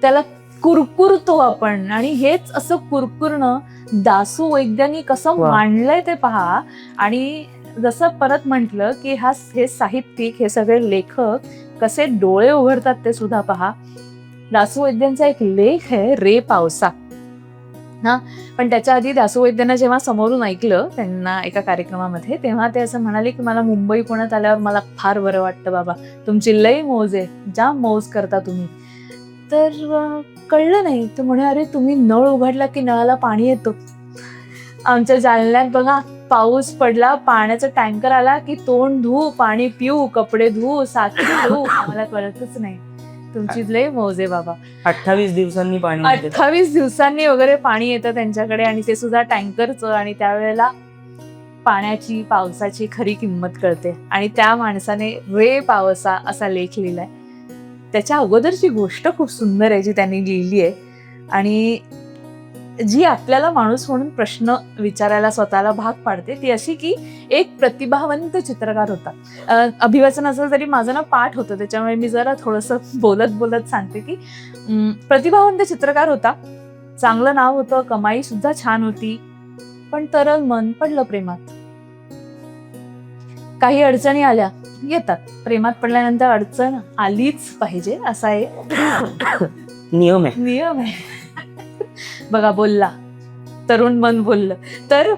S1: त्याला कुरकुरतो आपण. आणि हेच असं कुरकुरणं दासू वैद्यांनी कसं मांडलंय ते पहा. आणि जसं परत म्हटलं की हे साहित्यिक, हे सगळे लेखक कसे डोळे उघडतात ते सुद्धा पहा. दासू वैद्यांचा एक लेख आहे रे पावसा ना. पण त्याच्या आधी दासू वैद्यांना जेव्हा समोरून ऐकलं त्यांना एका कार्यक्रमामध्ये, तेव्हा ते असं म्हणाले की मला मुंबई पुण्यात आल्यावर मला फार बरं वाटतं बाबा, तुमची लई मौज आहे, जाम मौज करता तुम्ही. तर कळलं नाही. तर म्हणे अरे तुम्ही नळ उघडला की नळाला पाणी येतं. आमच्या जालन्यात बघा पाऊस पडला, पाण्याचा टँकर आला की तोंड धुऊ, पाणी पिऊ, कपडे धुऊ, साखर धुऊ, आम्हाला कळतच नाही. तुमची लय मौज आहे बाबा.
S2: 28 दिवसांनी पाणी
S1: 28 दिवसांनी वगैरे पाणी येतं त्यांच्याकडे, आणि ते सुद्धा टँकरचं. आणि त्यावेळेला पाण्याची, पावसाची खरी किंमत कळते. आणि त्या माणसाने रे पावसा असा लेख लिहिलाय. त्याच्या अगोदरची गोष्ट खूप सुंदर आहे जी त्यांनी लिहिली आहे, आणि जी आपल्याला माणूस म्हणून प्रश्न विचारायला स्वतःला भाग पाडते. ती अशी की एक प्रतिभावंत चित्रकार होता. अभिवाचन असेल तरी माझं ना पाठ होतं, त्याच्यामुळे मी जरा थोडंसं बोलत बोलत सांगते की प्रतिभावंत चित्रकार होता, चांगलं नाव होतं, कमाई सुद्धा छान होती, पण तरल मन पडलं प्रेमात. काही अडचणी आल्या, येतात, प्रेमात पडल्यानंतर अडचण आलीच पाहिजे असा एक
S2: नियम आहे.
S1: बघा, बोलला तरुण मन बोललं. तर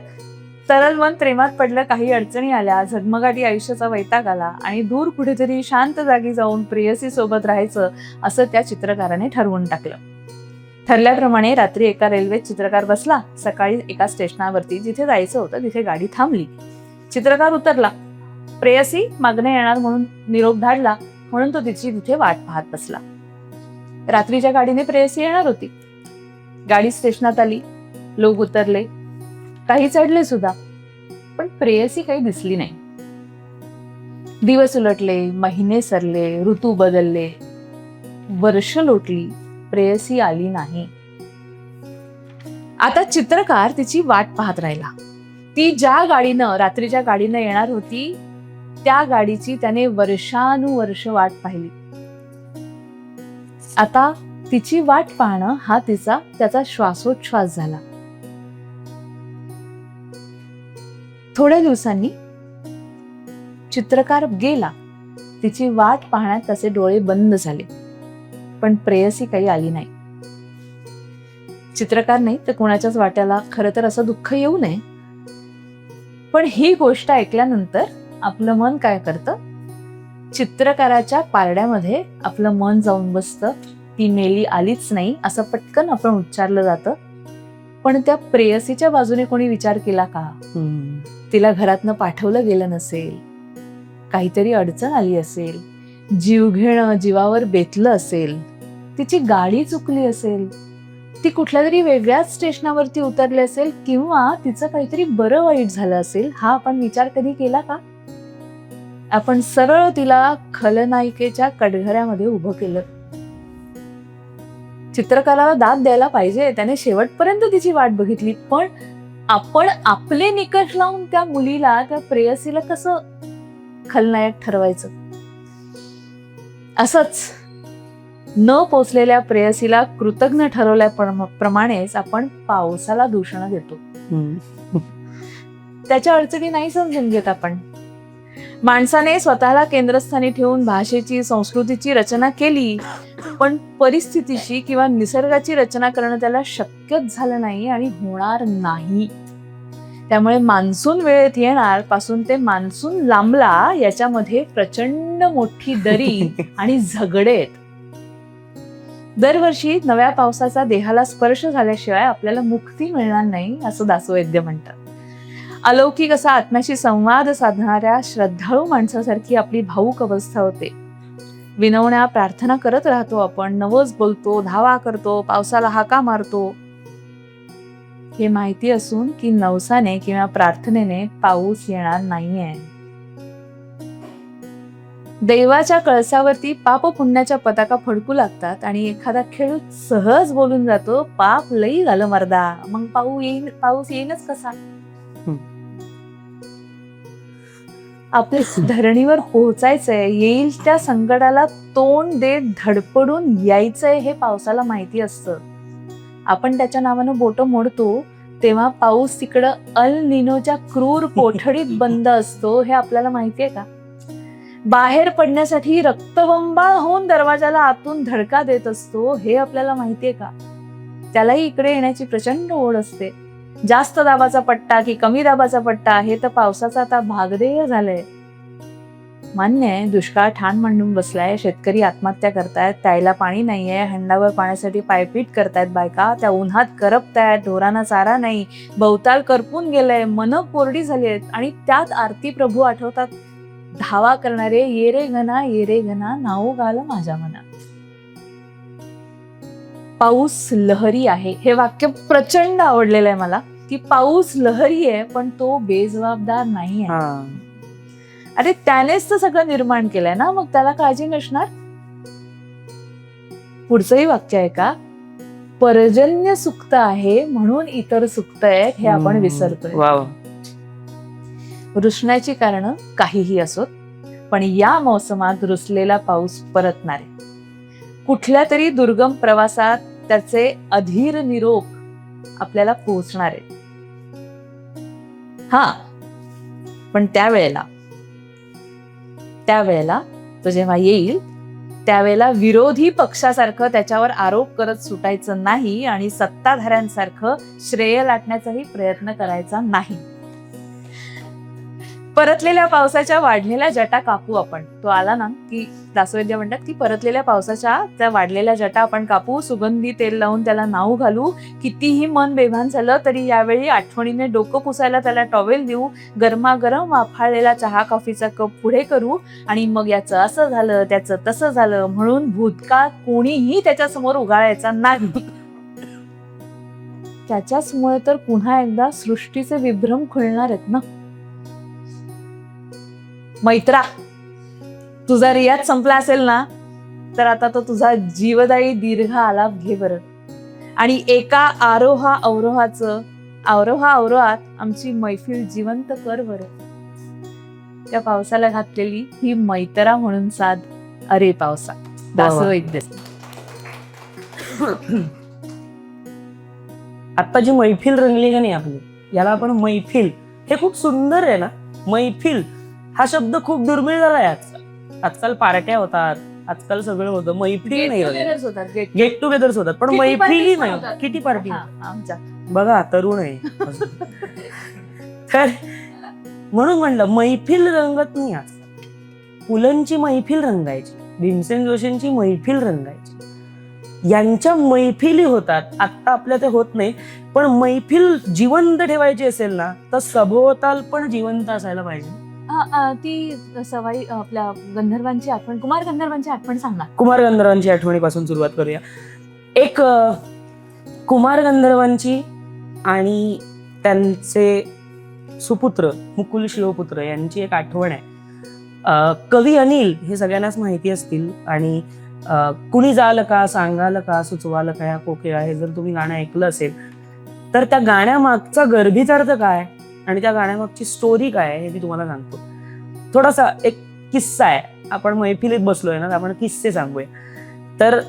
S1: तरल मन प्रेमात पडलं, काही अडचणी आल्या, झगमगाटी आयुष्याचा वैताग आला, आणि दूर कुठेतरी शांत जागी जाऊन प्रेयसी सोबत राहायचं असं त्या चित्रकाराने ठरवून टाकलं. ठरल्याप्रमाणे रात्री एका रेल्वेत चित्रकार बसला. सकाळी एका स्टेशनावरती जिथे जायचं होतं तिथे गाडी थांबली. चित्रकार उतरला. प्रेयसी मागणे येणार म्हणून निरोप धाडला, म्हणून तो तिथे वाट पाहत बसला. रात्रीच्या गाडीने प्रेयसी येणार होती. गाडी स्टेशनात आली, लोक उतरले, काही चढले सुद्धा, पण प्रेयसी काही दिसली नाही. दिवस उलटले, महिने सरले, ऋतू बदलले, वर्ष लोटली, प्रेयसी आली नाही. आता चित्रकार तिची वाट पाहत राहिला. ती ज्या गाडीनं, रात्रीच्या गाडीनं येणार होती, त्या गाडीची त्याने वर्षानुवर्ष वाट पाहिली. आता तिची वाट पाहणं हा त्याचा श्वासोच्छ्वास झाला. थोड्या दिवसांनी चित्रकार गेला. तिची वाट पाहण्यात त्याचे डोळे बंद झाले, पण प्रेयसी काही आली नाही. चित्रकार नाही तर कोणाच्याच वाट्याला खरं तर असं दुःख येऊ नये, पण ही गोष्ट ऐकल्यानंतर आपलं मन काय करतं, चित्रकाराच्या पारड्यामध्ये आपलं मन जाऊन बसतं. ती मेली आलीच नाही असं पटकन आपण उच्चारलं जातं. पण त्या प्रेयसीच्या बाजूने कोणी विचार केला का? तिला घरातनं पाठवलं गेलं नसेल, काहीतरी अडचण आली असेल, जीवघेणं जीवावर बेतलं असेल, तिची गाडी चुकली असेल, ती कुठल्या तरी वेगळ्याच स्टेशनावरती उतरली असेल, किंवा तिचं काहीतरी बरं वाईट झालं असेल. हा आपण विचार कधी केला का? आपण सरळ तिला खलनायिकेच्या कटघऱ्यामध्ये उभं केलं. चित्रकाराला दाद द्यायला पाहिजे, त्याने शेवटपर्यंत तिची वाट बघितली, पण आपण आपले निकष लावून त्या मुलीला, त्या प्रेयसीला कसं खलनायक ठरवायचं? असंच न पोचलेल्या प्रेयसीला कृतज्ञ ठरवल्याप्रमाणेच आपण पावसाला दूषण देतो. त्याच्या अडचणी नाही समजून घेत आपण. माणसाने स्वतःला केंद्रस्थानी ठेवून भाषेची, संस्कृतीची रचना केली, पण परिस्थितीची किंवा निसर्गाची रचना करणं त्याला शक्यच झालं नाही आणि होणार नाही. त्यामुळे मान्सून वेळेत येणार पासून ते मान्सून लांबला याच्यामध्ये प्रचंड मोठी दरी आणि झगडे आहेत. दरवर्षी नव्या पावसाचा देहाला स्पर्श झाल्याशिवाय आपल्याला मुक्ती मिळणार नाही असं दासवैद्य म्हणतात. अलौकिक असा आत्म्याशी संवाद साधणाऱ्या श्रद्धाळू माणसासारखी आपली भावूक अवस्था होते. विनवण्या प्रार्थना करत राहतो आपण, नवस बोलतो, धावा करतो, पावसाला हाका मारतो. हे माहिती असून की नवसाने किंवा प्रार्थनेने पाऊस येणार नाहीये. दैवाच्या कळसावरती पाप पुण्याच्या पताका फडकू लागतात आणि एखादा खेळूत सहज बोलून जातो, पाप लई झालं मर्दा, मग पाऊस येईनच कसा? आपल्या धरणीवर पोहोचायचंय, येईल त्या संकटाला तोंड देत धडपडून यायचंय हे पावसाला माहिती असतं. आपण त्याच्या नावानं बोटं मोडतो तेव्हा पाऊस तिकडं अल निनोच्या क्रूर कोठडीत बंद असतो हे आपल्याला माहितीये का? बाहेर पडण्यासाठी रक्तबंबाळ होऊन दरवाजाला आतून धडका देत असतो हे आपल्याला माहितीये का? त्यालाही इकडे येण्याची प्रचंड ओढ असते. जास्त दाबाचा पट्टा की कमी दाबाचा पट्टा हे तर पावसाचा आता भागधेय झालंय. मान्य आहे, दुष्काळ ठाण मांडून बसलाय, शेतकरी आत्महत्या करतायत, प्यायला पाणी नाहीये, हंडावर पाण्यासाठी पायपीट करतायत बायका, त्या उन्हात करपतायत, ढोरांना चारा नाही, भवताल करपून गेलंय, मन कोरडी झाली आहेत, आणि त्यात आरती प्रभू आठवतात, धावा करणारे ये रे घना नाव गाल माझ्या मना. पाऊस लहरी आहे हे वाक्य प्रचंड आवडलेलं आहे मला, की पाऊस लहरी आहे पण तो बेजबाबदार नाही आहे. अरे त्यानेच तर सगळं निर्माण केलंय ना, मग त्याला काळजी नसणार? पुढचंही वाक्य आहे का, पर्जन्य सुक्त आहे म्हणून इतर सुक्त आहेत हे आपण विसरतोय. रुसण्याची कारणं काहीही असोत, पण या मोसमात रुसलेला पाऊस परतणार आहे. कुठल्या तरी दुर्गम प्रवासात त्याचे अधीर निरोप आपल्याला पोहोचणार आहे. हा, पण त्यावेळेला तो जेव्हा येईल त्यावेळेला विरोधी पक्षासारखं त्याच्यावर आरोप करत सुटायचं नाही आणि सत्ताधाऱ्यांसारखं श्रेय लाटण्याचाही प्रयत्न करायचा नाही. परतलेल्या पावसाच्या वाढलेल्या जटा कापू आपण. तो आला ना की दासवैद्य म्हणतात की परतलेल्या पावसाच्या त्या वाढलेल्या जटा आपण कापू, सुगंधी तेल लावून त्याला नाऊ घालू, कितीही मन बेभान झालं तरी यावेळी आठवणीने डोकं पुसायला त्याला टॉवेल देऊ, गरमागरम वाफाळलेला चहा कॉफीचा कप पुढे करू, आणि मग याचं असं झालं त्याचं तसं झालं म्हणून भूतकाळ कोणीही त्याच्यासमोर उगाळायचा नाही. त्याच्याचमुळे तर पुन्हा एकदा सृष्टीचे विभ्रम खुलणार आहेत ना. मैत्रा, तुझा रियाज संपला असेल ना, तर आता तो तुझा जीवदायी दीर्घ आलाप घे बरं, आणि एका आरोहा अवरोहाचं आवरो आवरोहात आमची मैफिल जिवंत कर बरं. त्या पावसाला घातलेली ही मैतरा म्हणून साध अरे पावसा. दासो वैद्य.
S2: आता जी मैफिल रंगली का नाही आपली, याला आपण मैफिल, हे खूप सुंदर आहे ना. मैफिल हा शब्द खूप दुर्मिळ झालाय आजकाल पार्ट्या होतात, आजकाल सगळं होतं, मैफिल नाही होत. गेट टुगेदर्स होतात पण मैफिली नाही होत. किती पार्टी
S1: आमच्या
S2: बघा, तरुण आहे. तर म्हणून म्हणलं मैफिल रंगत नाही आजकाल. पुलंची मैफिल रंगायची, भीमसेन जोशींची मैफिल रंगायची, यांच्या मैफिली होतात. आत्ता आपल्या ते होत नाही. पण मैफिल जिवंत ठेवायची असेल ना, तर सभोवताल पण जिवंत असायला पाहिजे.
S1: ती सवाई आपल्या गंधर्वांची आठवण, कुमार गंधर्वांची आठवण सांग ना.
S2: कुमार गंधर्वांची आठवणीपासून सुरुवात करूया. एक कुमार गंधर्वांची आणि त्यांचे सुपुत्र मुकुल शिवपुत्र यांची एक आठवण आहे. कवी अनिल हे सगळ्यांनाच माहिती असतील. आणि कुणी जाल का, सांगाल का, सुचवाल का या कोकिळा, हे जर तुम्ही गाणं ऐकलं असेल तर त्या गाण्यामागचा गर्भितार्थ काय आणि त्या गाण्यामागची स्टोरी काय हे मी तुम्हाला सांगतो. थोडासा एक किस्सा आहे. आपण मैफिलीत बसलोय ना, तर आपण किस्से सांगूया. तर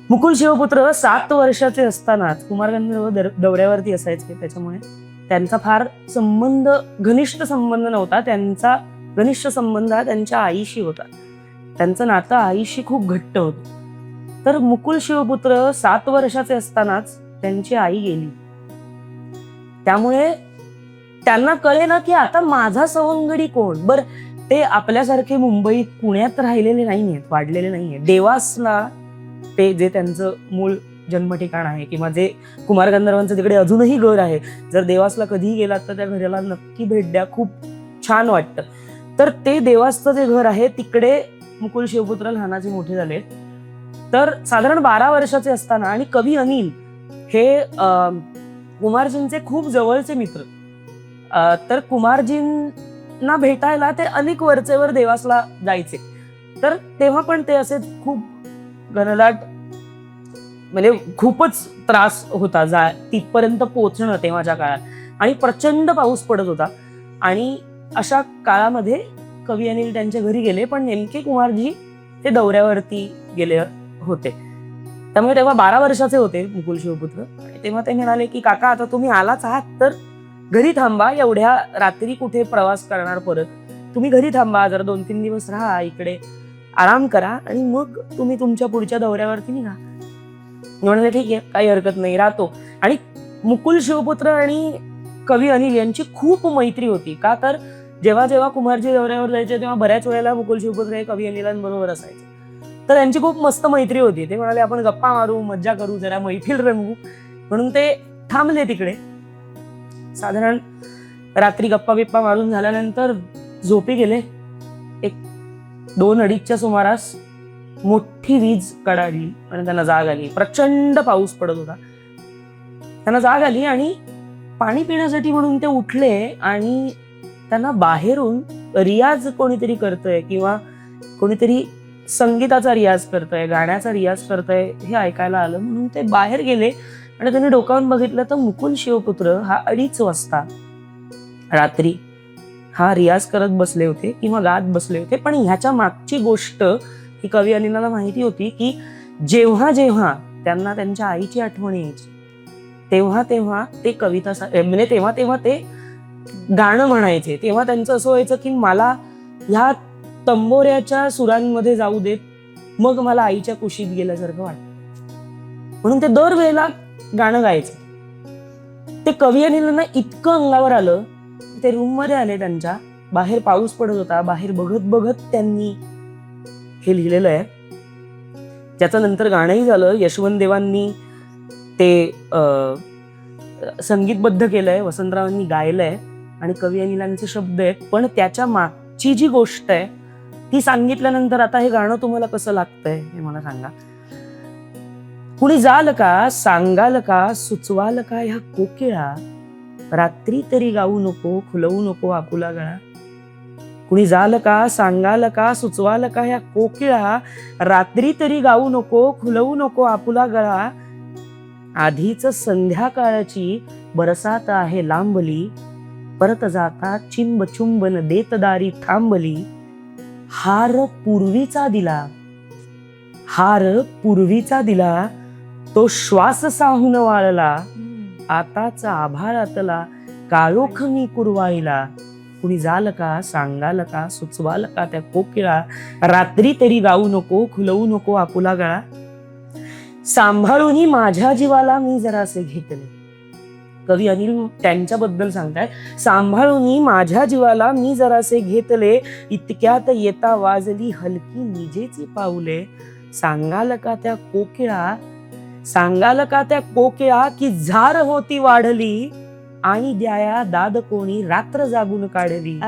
S2: मुकुल शिवपुत्र 7 वर्षाचे असतानाच कुमार गंधर्व दौऱ्यावरती असायचे. त्याच्यामुळे त्यांचा फार घनिष्ठ संबंध नव्हता. त्यांचा घनिष्ठ संबंध हा त्यांच्या आईशी होता. त्यांचं नातं आईशी खूप घट्ट होतं. तर मुकुल शिवपुत्र 7 वर्षाचे असतानाच त्यांची आई गेली. त्यामुळे त्यांना कळे ना की आता माझा सवंगडी कोण. बर, ते आपल्यासारखे मुंबईत पुण्यात राहिलेले नाहीयेत, वाढलेले नाहीये. देवासला ते जे त्यांचं मूळ जन्म ठिकाण आहे, किंवा जे कुमार गंधर्वांचं तिकडे अजूनही घर आहे, जर देवासला कधीही गेलात तर त्या घराला नक्की भेट द्या, खूप छान वाटतं. तर ते देवासचं जे घर आहे तिकडे मुकुल शिवपुत्र लहानाचे मोठे झाले. तर साधारण 12 वर्षाचे असताना, आणि कवी अनिल हे कुमारजींचे खूप जवळचे मित्र, तर कुमारजींना भेटायला ते अनेक वरचेवर देवासला जायचे. तर तेव्हा पण ते असे खूप घनदाट, म्हणजे खूपच त्रास होता तिथपर्यंत पोहोचणं तेव्हाच्या काळात. आणि प्रचंड पाऊस पडत होता. आणि अशा काळामध्ये कवी अनिल त्यांच्या घरी गेले. पण नेमके कुमारजी ते दौऱ्यावरती गेले होते. त्यामुळे तेव्हा 12 वर्षाचे होते मुकुल शिवपुत्र. आणि तेव्हा ते म्हणाले की काका, आता तुम्ही आलाच आहात तर घरी थांबा, एवढ्या रात्री कुठे प्रवास करणार परत, तुम्ही घरी थांबा, जरा 2-3 दिवस राहा इकडे, आराम करा, आणि मग तुम्ही तुमच्या पुढच्या दौऱ्यावरती निघा. म्हणाले ठीक आहे, काही हरकत नाही, राहतो. आणि मुकुल शिवपुत्र आणि कवी अनिल यांची खूप मैत्री होती. का तर जेव्हा जेव्हा कुमारजी दौऱ्यावर जायचे तेव्हा बऱ्याच वेळेला मुकुल शिवपुत्र हे कवी अनिलांबरोबर असायचे. तर त्यांची खूप मस्त मैत्री होती. ते म्हणाले आपण गप्पा मारू, मज्जा करू, जरा मैफिल रंगू, म्हणून ते थांबले तिकडे. साधारण रात्री गप्पा बिप्पा मारून झाल्यानंतर झोपी गेले. 2-2:30च्या सुमारास मोठी वीज कडाडली आणि त्यांना जाग आली. प्रचंड पाऊस पडत होता. त्यांना जाग आली आणि पाणी पिण्यासाठी म्हणून ते उठले. आणि त्यांना बाहेरून रियाज कोणीतरी करतंय, किंवा कोणीतरी संगीताचा रियाज करतंय, गाण्याचा रियाज करतंय, हे ऐकायला आलं. म्हणून ते बाहेर गेले आणि त्यांनी डोकावून बघितलं तर मुकुल शिवपुत्र हा 2:30 वाजता रात्री हा रियाज करत बसले होते किंवा गात बसले होते. पण ह्याच्या मागची गोष्ट ही कवी अनिलाला माहिती होती की जेव्हा जेव्हा त्यांना त्यांच्या आईची आठवण यायची तेव्हा तेव्हा ते कविता म्हणजे तेव्हा तेव्हा ते गाणं म्हणायचे. तेव्हा त्यांचं असं व्हायचं की मला ह्या तंबोऱ्याच्या सुरांमध्ये जाऊ देत, मग मला आईच्या कुशीत गेल्यासारखं वाटतं. म्हणून ते दरवेळेला गाणं गायचे. ते कवी अनिलांना इतकं अंगावर आलं, ते रूम मध्ये आले त्यांच्या. बाहेर पाऊस पडत होता. बाहेर बघत बघत त्यांनी हे लिहिलेलं आहे, ज्याचं नंतर गाणंही झालं. यशवंत देवांनी ते संगीतबद्ध केलंय, वसंतरावांनी गायलंय आणि कवी अनिलांचे शब्द आहेत. पण त्याच्या मागची जी गोष्ट आहे ती सांगितल्यानंतर आता हे गाणं तुम्हाला कसं लागतंय हे मला सांगा. कुणी जाल का, सांगाल का, सुचवाल का ह्या कोकिळा, रात्री तरी गाऊ नको, खुलवू नको आपुला गळा. कुणी जाल का, सांगाल का, सुचवाल का ह्या कोकिळा, रात्री तरी गाऊ नको, खुलवू नको आपुला गळा. आधीच संध्याकाळची बरसात आहे लांबली, परत जाता चिंब चुंबन देत दारी थांबली. हार पूर्वीचा दिला, हार पूर्वीचा दिला, तो श्वास साहून वाळला. आताचा आभाळातला काळोख मी कुरवाईला. कुणी जाल का सांगाल का सुचवाल का त्या कोकिळा. रात्री तरी गाऊ नको खुलवू नको आपुला गळा. सांभाळूनही माझ्या जीवाला मी जरासे घेतले. कवी अनिल त्यांच्याबद्दल सांगताय, सांभाळूनही माझ्या जीवाला मी जरासे घेतले. इतक्यात येता वाजली हलकी निजेची पाऊले. सांगाल का त्या कोकिळा, सांगाल का त्या कोकिळा की झार होती वाढली. आणि द्याया दाद कोणी रात्र जागून काढली.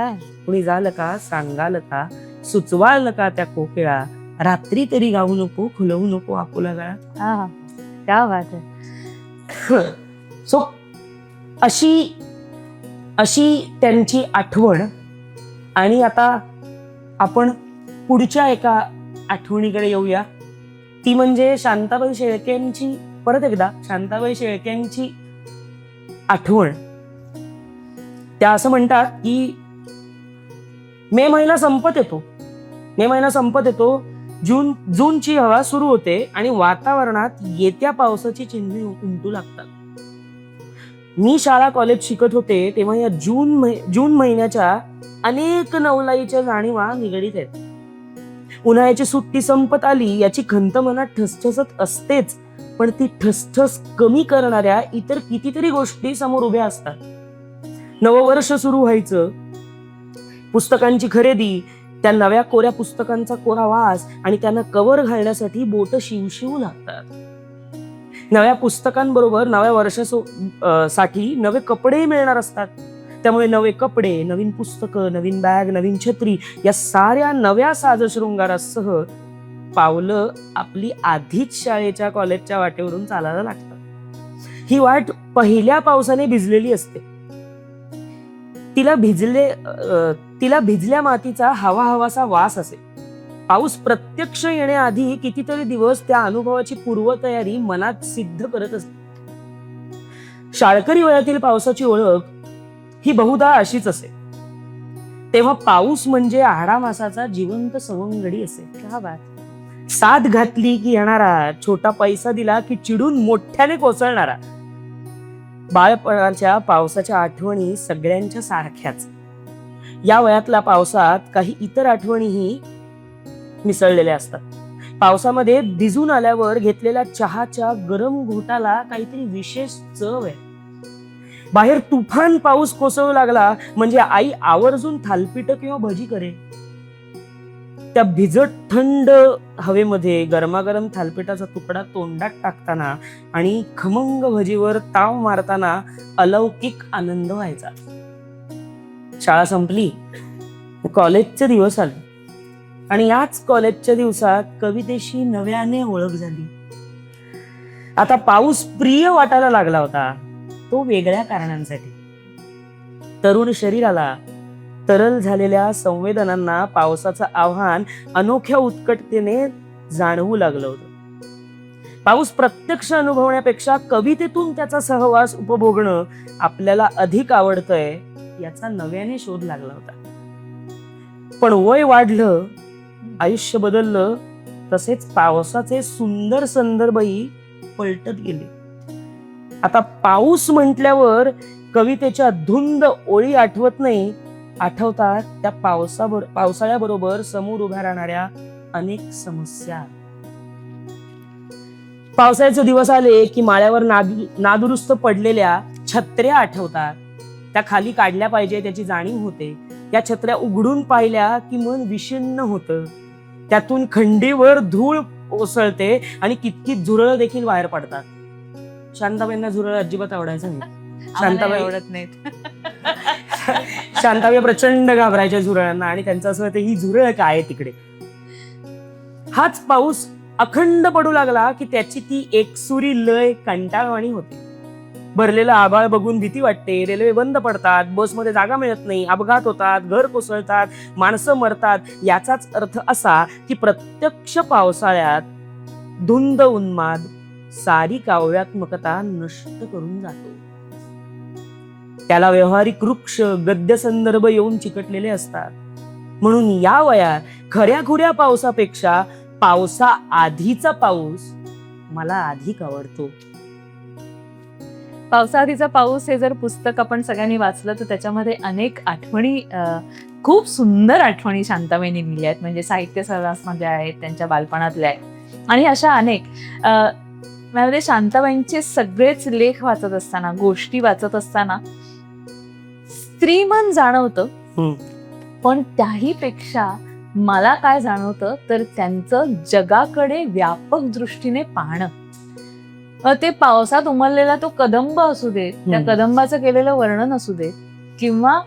S2: कुणी झालं का सांगाल का सुचवाल का त्या कोकिळा. रात्री तरी गाऊ नको खुलवू नको आपुला गळा.
S1: क्या बात आहे.
S2: सो अशी त्यांची आठवण. आणि आता आपण पुढच्या एका आठवणीकडे येऊया. ती म्हणजे शांताबाई शेळकेंची, परत एकदा शांताबाई शेळकेंची आठवण. त्या असं म्हणतात की मे महिना संपत येतो, जूनची हवा सुरू होते आणि वातावरणात येत्या पावसाची चिन्हे उमटू लागतात. मी शाळा कॉलेज शिकत होते तेव्हा या जून महिन्याच्या अनेक नवलाईच्या जाणीवा निगडीत आहेत. उन्हाळ्याची सुट्टी संपत आली याची खंत मनात ठसठसत असतेच, पण ती ठसठस कमी करणाऱ्या इतर कितीतरी गोष्टी समोर उभ्या असतात. नववर्ष सुरू व्हायचं, पुस्तकांची खरेदी, त्या नव्या कोऱ्या पुस्तकांचा कोरा वास आणि त्यांना कव्हर घालण्यासाठी बोट शिवशिवू लागतात. नव्या पुस्तकांबरोबर नव्या वर्षासाठी नवे कपडे मिळणार असतात. त्यामुळे नवे कपडे, नवीन पुस्तकं, नवीन बॅग, नवीन छत्री या साऱ्या नव्या साजशृंगारासह पावलं आपली आधीच शाळेच्या कॉलेजच्या वाटेवरून चालायला लागतात. ही वाट पहिल्या पावसाने भिजलेली असते. तिला भिजल्या मातीचा हवा हवासा वास असे. पाऊस प्रत्यक्ष येण्याआधी कितीतरी दिवस त्या अनुभवाची पूर्वतयारी मनात सिद्ध करत असते. शाळकरी वयातील पावसाची ओळख ही बहुधा अशीच असे. तेव्हा पाऊस म्हणजे आहाडामासाचा जिवंत सवंगडी असे.
S1: क्या बात.
S2: साथ घातली की येणारा, छोटा पैसा दिला की चिडून मोठ्याने कोसळणारा. बाळपणाच्या पावसाच्या आठवणी सगळ्यांच्या सारख्याच. या वयातल्या पावसात काही इतर आठवणीही मिसळलेल्या असतात. पावसामध्ये भिजून आल्यावर घेतलेल्या चहाच्या गरम घोटाला काहीतरी विशेष चव आहे. बाहेर तुफान पाऊस कोसळू लागला म्हणजे आई आवर्जून थालपीठ किंवा भजी करे. त्या भिजत थंड हवेमध्ये गरमागरम थालपीठाचा तुकडा तोंडात टाकताना आणि खमंग भजीवर ताव मारताना अलौकिक आनंद व्हायचा. शाळा संपली, कॉलेजचे दिवस आले आणि याच कॉलेजच्या दिवसात कवितेशी नव्याने ओळख झाली. आता पाऊस प्रिय वाटायला लागला होता, तो वेगळ्या कारणांसाठी. तरुण शरीराला, तरल झालेल्या संवेदनांना पावसाचं आव्हान अनोख्या उत्कटतेने जाणवू लागलं होतं. पाऊस प्रत्यक्ष अनुभवण्यापेक्षा कवितेतून त्याचा सहवास उपभोगणं आपल्याला अधिक आवडतंय याचा नव्याने शोध लागला होता. पण वय वाढलं, आयुष्य बदललं, तसेच पावसाचे सुंदर संदर्भही पलटत गेले. आता पाऊस म्हटल्यावर कवितेच्या धुंद ओळी आठवत नाही, आठवतात त्या पावसाळ्याबरोबर समोर उभ्या राहणाऱ्या अनेक समस्या. पावसाळ्याचे दिवस आले की माळ्यावर नादुरुस्त पडलेल्या छत्र्या आठवतात. त्या खाली काढल्या पाहिजे त्याची जाणीव होते. या छत्र्या उघडून पाहिल्या की मन विषण्ण होतं. त्यातून खंडीवर धूळ ओसळते आणि कितकी झुरळ देखील बाहेर पडतात. शांताबाईंना झुरळ अजिबात आवडायचं नाही.
S1: शांताबाई आवडत नाहीत.
S2: शांताबाई प्रचंड घाबरायच्या झुरळांना आणि त्यांचं असं होतं, ही झुरळ काय तिकडे. हाच पाऊस अखंड पडू लागला की त्याची ती एकसुरी लय कंटाळवाणी होते. भरलेलं आभाळ बघून भीती वाटते. रेल्वे बंद पडतात, बसमध्ये जागा मिळत नाही, अपघात होतात, घर कोसळतात, माणसं मरतात. याचाच अर्थ असा की प्रत्यक्ष पावसाळ्यात धुंद उन्माद सारी काव्यात्मकता नष्ट करून जातो. त्याला व्यवहारिक वृक्ष गद्य संदर्भ येऊन चिकटलेले असतात. म्हणून या वयात खऱ्याखुऱ्या पावसापेक्षा पावसा आधीचा पाऊस मला अधिक आवडतो.
S1: पावसाआधीचा पाऊस हे जर पुस्तक आपण सगळ्यांनी वाचलं तर त्याच्यामध्ये अनेक आठवणी, खूप सुंदर आठवणी शांताबाईंनी लिहिल्या आहेत. म्हणजे साहित्य सहवासमध्ये आहेत, त्यांच्या बालपणातल्या आहेत आणि अशा अनेक. म्हणजे शांताबाईंचे सगळेच लेख वाचत असताना, गोष्टी वाचत असताना स्त्रीमन जाणवतं. पण त्याही पेक्षा मला काय जाणवतं तर त्यांचं जगाकडे व्यापक दृष्टीने पाहणं. ते पावसात उमललेला तो कदंब असू दे, त्या कदंबाचं केलेलं वर्णन असू दे, किंवा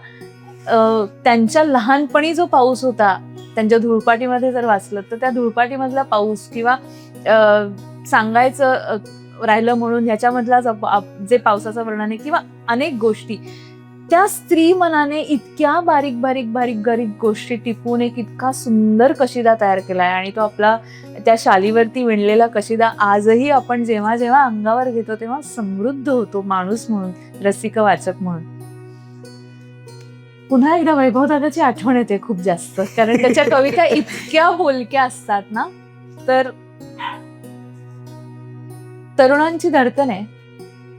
S1: त्यांच्या लहानपणी जो पाऊस होता, त्यांच्या धुळपाटीमध्ये जर वाचलं तर त्या धुळपाटीमधला पाऊस, किंवा सांगायचं राहिलं म्हणून ह्याच्यामधला जे पावसाचं वर्णन आहे, किंवा अनेक गोष्टी त्या स्त्री मनाने इतक्या बारीक बारीक बारीक बारीक गोष्टी टिपून एक इतका सुंदर कशिदा तयार केलाय. आणि तो आपला त्या शालीवरती विणलेला कशिदा आजही आपण जेव्हा जेव्हा अंगावर घेतो तेव्हा समृद्ध होतो माणूस म्हणून, रसिक वाचक म्हणून. पुन्हा एकदा वैभव दादाची आठवण येते खूप जास्त, कारण त्याच्या कविता इतक्या बोलक्या असतात ना. तर तरुणांची धडकन आहे,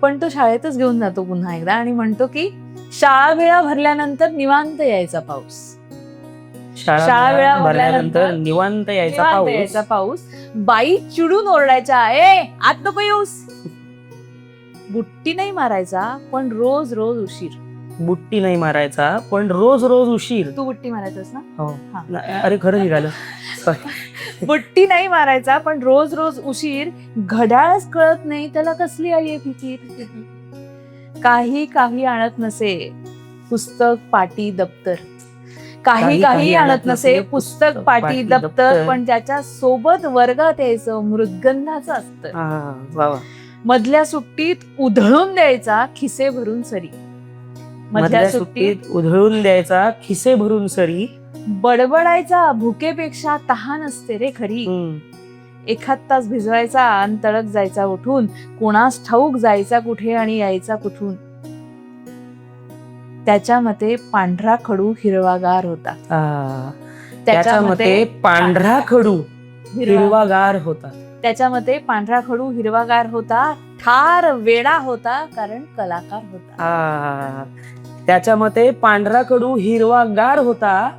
S1: पण तो शाळेतच घेऊन जातो पुन्हा एकदा आणि म्हणतो की शाळा वेळा भरल्यानंतर निवांत यायचा पाऊस. शाळा वेळा भरल्यानंतर
S2: निवांत यायचा
S1: पाऊस. बाई चिडून ओरडायच्या, ए आत नको येऊस. बुट्टी नाही मारायचा पण रोज रोज उशीर.
S2: बुट्टी नाही मारायचा पण रोज रोज उशीर.
S1: तू बुट्टी मारायचंस ना?
S2: हो. अरे खरं निघालं.
S1: बुट्टी नाही मारायचा पण रोज रोज उशीर. घड्याळच कळत नाही त्याला कसली आहे फिकीर. काही काही आणत नसे पुस्तक पाटी दप्तर. काही आणत नसे पुस्तक पाटी दप्तर, पण ज्याच्या सोबत वर्गात यायचं मृदगंधाचं असतं. मधल्या सुट्टीत उधळून द्यायचा खिसे भरून सरी.
S2: मधल्या सुट्टीत उधळून द्यायचा खिसे भरून सरी.
S1: बडबडायचा भुकेपेक्षा तहान असते रे खरी. एखाद तास भिजवायचा आणि तळक जायचा उठून. कोणास ठाऊक जायचा कुठे आणि यायचा कुठून. त्याच्या मते पांढरा खडू हिरवागार होता.
S2: त्याच्या मते पांढरा खडू हिरवागार होता.
S1: त्याच्या मते पांढरा खडू हिरवागार होता. ठार वेडा होता कारण कलाकार होता.
S2: त्याच्या मते पांढरा खडू हिरवागार होता.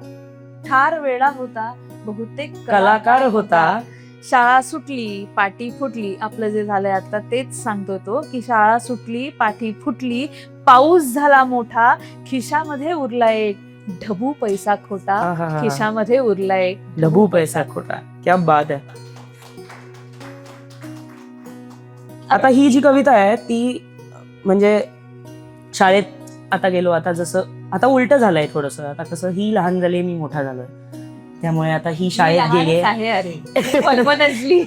S1: ठार वेडा होता, बहुतेक
S2: कलाकार होता.
S1: शाळा सुटली पाटी फुटली. आपलं जे झालंय आता तेच सांगतो तो, की शाळा सुटली पाटी फुटली. पाऊस झाला मोठा खिशामध्ये उरला एक ढबू पैसा खोटा. खिशामध्ये उरला एक
S2: ढबू पैसा खोटा. क्या बात आहे. आता ही जी कविता आहे ती म्हणजे शाळेत आता गेलो, आता जसं आता उलट झालंय थोडस. आता कसं ही लहान झाली, मी मोठा झालोय, त्यामुळे आता ही शाळेत गेली आहे.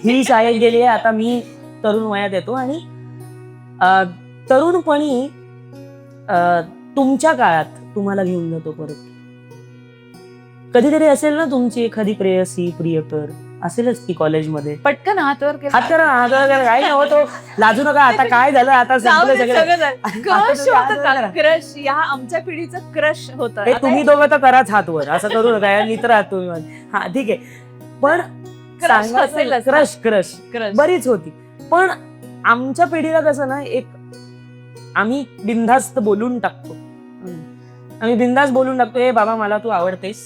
S2: ही शाळेत गेली आहे, आता मी तरुण वयात येतो. आणि तरुणपणी तुमच्या काळात तुम्हाला घेऊन जातो परत. कधीतरी असेल ना तुमची एखादी प्रेयसी प्रियकर असेलच की कॉलेजमध्ये.
S1: पटकन हातवर
S2: काय नव्हतं, लाजू नका. आता काय झालं, आता
S1: क्रश, या आमच्या पिढीचं क्रश होतं.
S2: तुम्ही दोघं तर कराच हातवर, असं करू नका, मित्र आहात तुम्ही. हा ठीक आहे, पण क्रश बरीच होती. पण आमच्या पिढीला कसं ना, एक आम्ही बिनधास्त बोलून टाकतो. ए बाबा मला तू आवडतेस,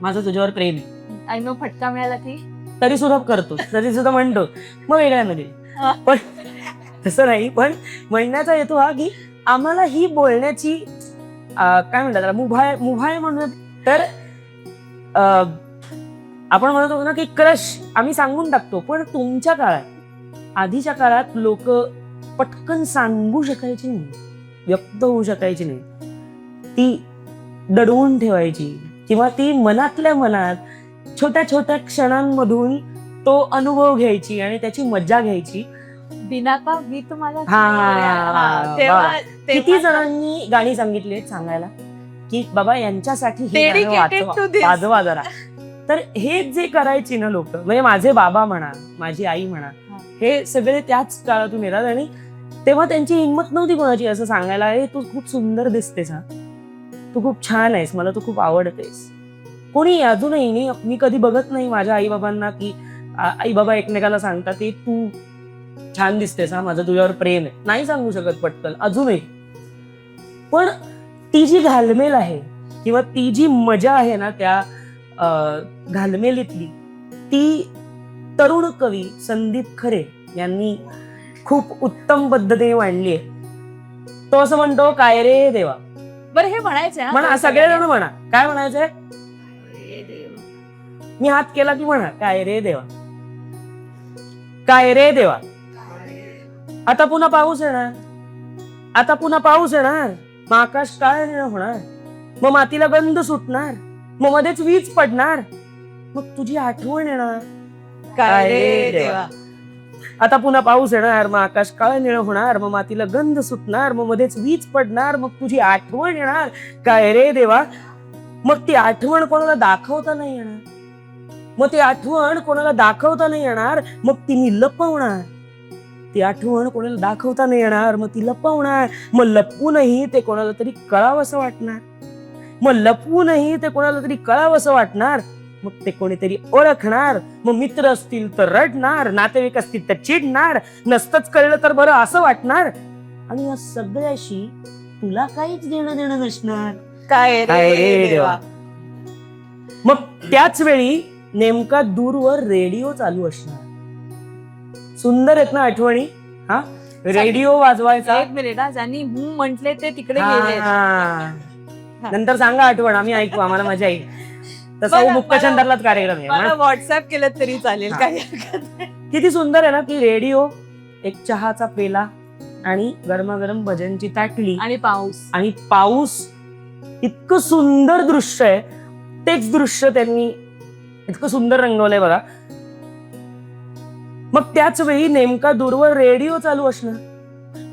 S2: माझं तुझ्यावर प्रेम आहे.
S1: आय नो, फटका मिळाला की
S2: तरी सुद्धा करतो, तरी सुद्धा म्हणतो, मग वेगळ्यामध्ये. पण तसं नाही. पण म्हणण्याचा हेतू हा की आम्हाला ही बोलण्याची काय म्हणतात मुभाय म्हणून. तर आपण म्हणत होतो ना की क्रश आम्ही सांगून टाकतो. पण तुमच्या काळात, आधीच्या काळात लोक पटकन सांगू शकायची नाही, व्यक्त होऊ शकायची नाही. ती दडवून ठेवायची, किंवा ती मनातल्या मनात छोट्या छोट्या क्षणांमधून तो अनुभव घ्यायची आणि त्याची मज्जा घ्यायची.
S1: बिनाका गीत मला
S2: किती जणांनी गाणी सांगितली सांगायला की बाबा यांच्यासाठी वाजवा जरा. तर हे जे करायची ना लोक, म्हणजे माझे बाबा म्हणा, माझी आई म्हणा, हे सगळे त्याच काळातून येतात. आणि तेव्हा त्यांची हिंमत नव्हती कोणाची असं सांगायला, "ए तू खूप सुंदर दिसतेस, हा तू खूप छान आहेस, मला तू खूप आवडतेस." कोणी अजूनही मी कधी बघत नाही माझ्या आई बाबांना की आई बाबा एकमेकाला सांगतात की तू छान दिसतेस, हा माझं तुझ्यावर प्रेम आहे, नाही सांगू शकत पटकन अजूनही. पण ती जी घालमेल आहे किंवा ती जी मजा आहे ना त्या घालमेलीतली, ती तरुण कवी संदीप खरे यांनी खूप उत्तम पद्धतीने मांडली आहे. तो असं म्हणतो, "काय रे देवा."
S1: बरं हे म्हणायचं हा
S2: म्हणा, सगळेजण म्हणा. काय म्हणायचंय? मी हात केला की म्हणा, "काय रे देवा, काय रे देवा." आता पुन्हा पाऊस येणार, आता पुन्हा पाऊस येणार, मग आकाश काय होणार, मग मातीला गंध सुटणार, मग मध्येच वीज पडणार, मग तुझी आठवण येणार.
S1: काय रे देवा.
S2: आता पुन्हा पाऊस येणार, मग आकाश काळ निळ होणार, मग मातीला गंध सुटणार, मग मध्येच वीज पडणार, मग तुझी आठवण येणार. काय रे देवा. मग ती आठवण कोणाला दाखवता नाही येणार, मग ती आठवण कोणाला दाखवता नाही येणार, मग ती मी लपवणार. ती आठवण कोणाला दाखवता नाही येणार, मग ती लपवणार. मग लपवूनही ते कोणाला तरी कळावंसं वाटणार, मग लपवूनही ते कोणाला तरी कळावंसं वाटणार, मग ते कोणीतरी ओळखणार. मग मित्र असतील तर रडणार, नातेवाईक असतील तर चिडणार, नसतंच कळलं तर बरं असं वाटणार. आणि या सगळ्याशी तुला काहीच घेणं देणं नसणार.
S1: काय रे देवा.
S2: मग त्याच वेळी नेमका दूरवर रेडिओ चालू असणार. सुंदर आहेत ना आठवणी. हा, रेडिओ वाजवायचा.
S1: एक मिनिट हा, ज्यांनी म्हटले ते तिकडे गेले.
S2: नंतर सांगा आठवण, आम्ही ऐकू, आम्हाला मजा येईल. तसा मुक्तछंदातलाच कार्यक्रम आहे.
S1: मला व्हॉट्सअप केलं तरी चालेल,
S2: हा.
S1: काही हरकत नाही.
S2: किती सुंदर आहे ना की रेडिओ, एक चहाचा पेला आणि गरमागरम भजनची ताटली
S1: आणि
S2: पाऊस. इतकं सुंदर दृश्य आहे. तेच दृश्य त्यांनी इतकं सुंदर रंगवलंय बघा. मग त्याच वेळी नेमका दूरवर रेडिओ चालू असणार,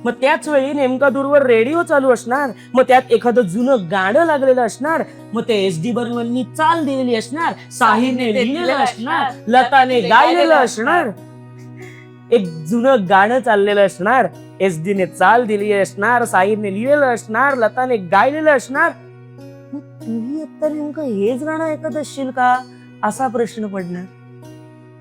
S2: मग त्याच वेळी नेमका दूरवर रेडिओ चालू असणार, मग त्यात एखादं जुनं गाणं लागलेलं असणार, मग ते SD बर्मननी चाल दिलेली असणार, साहिरने लिहिलेलं असणार, लताने गायलेलं असणार. एक जुनं गाणं चाललेलं असणार, SD ने चाल दिलेली असणार, साहिरने लिहिलेलं असणार, लताने गायलेलं असणार. मग तुम्ही आता नेमकं हेच गाणं ऐकत असशील का, असा प्रश्न पडणार.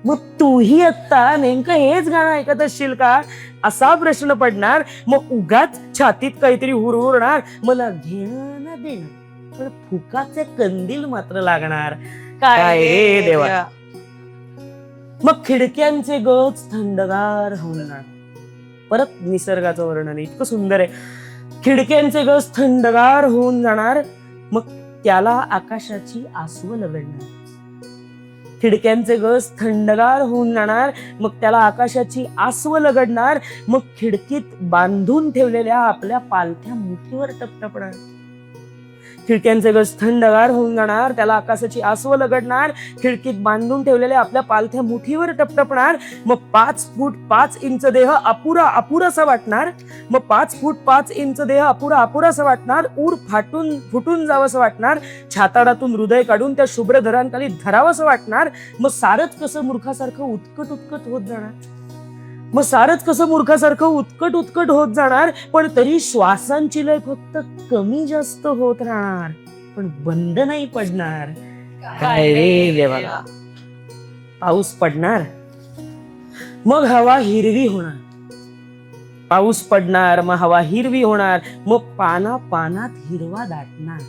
S2: मग तूही आता नेमकं हेच गाणं ऐकत असशील का, असा प्रश्न पडणार. मग उगाच छातीत काहीतरी हुरहुरणार, मला घेणं ना देणं, पण फुकाचे कंदील मात्र लागणार. काय रे देवा. मग खिडक्यांचे गज थंडगार होणार. परत निसर्गाचं वर्णन इतकं सुंदर आहे. खिडक्यांचे गज थंडगार होऊन जाणार, मग त्याला आकाशाची आसवं लगडणार. खिडक्यांचे गज थंडगार होऊन जाणार, मग त्याला आकाशाची आसवं लगडणार. मग खिडकीत बांधून ठेवलेल्या आपल्या पालथ्या मुठीवर टपटपणार. खिडक्यांचे गज थंडगार होऊन जाणार, त्याला आकाशाची आसवं लगडणार, खिडकीत बांधून ठेवलेल्या आपल्या पालथ्या मुठीवर टपटपणार. मग 5 फूट 5 इंच देह अपुरा अपुरासा वाटणार. मग 5 फूट 5 इंच देह अपुरा अपुरासा वाटणार. ऊर फुटून जावंसं वाटणार. छाताडातून हृदय काढून त्या शुभ्र धरांखाली धरावंसं वाटणार. मग सारच कसं मूर्खासारखं उत्कट होत जाणार. मग सारच कसं मूर्खासारखं उत्कट होत जाणार. पण तरी श्वासांची लय फक्त कमी जास्त होत राहणार, पण बंद नाही पडणार. काय रे देवा. पाऊस पडणार, मग हवा हिरवी होणार. पाऊस पडणार, मग हवा हिरवी होणार, मग पानात हिरवा दाटणार.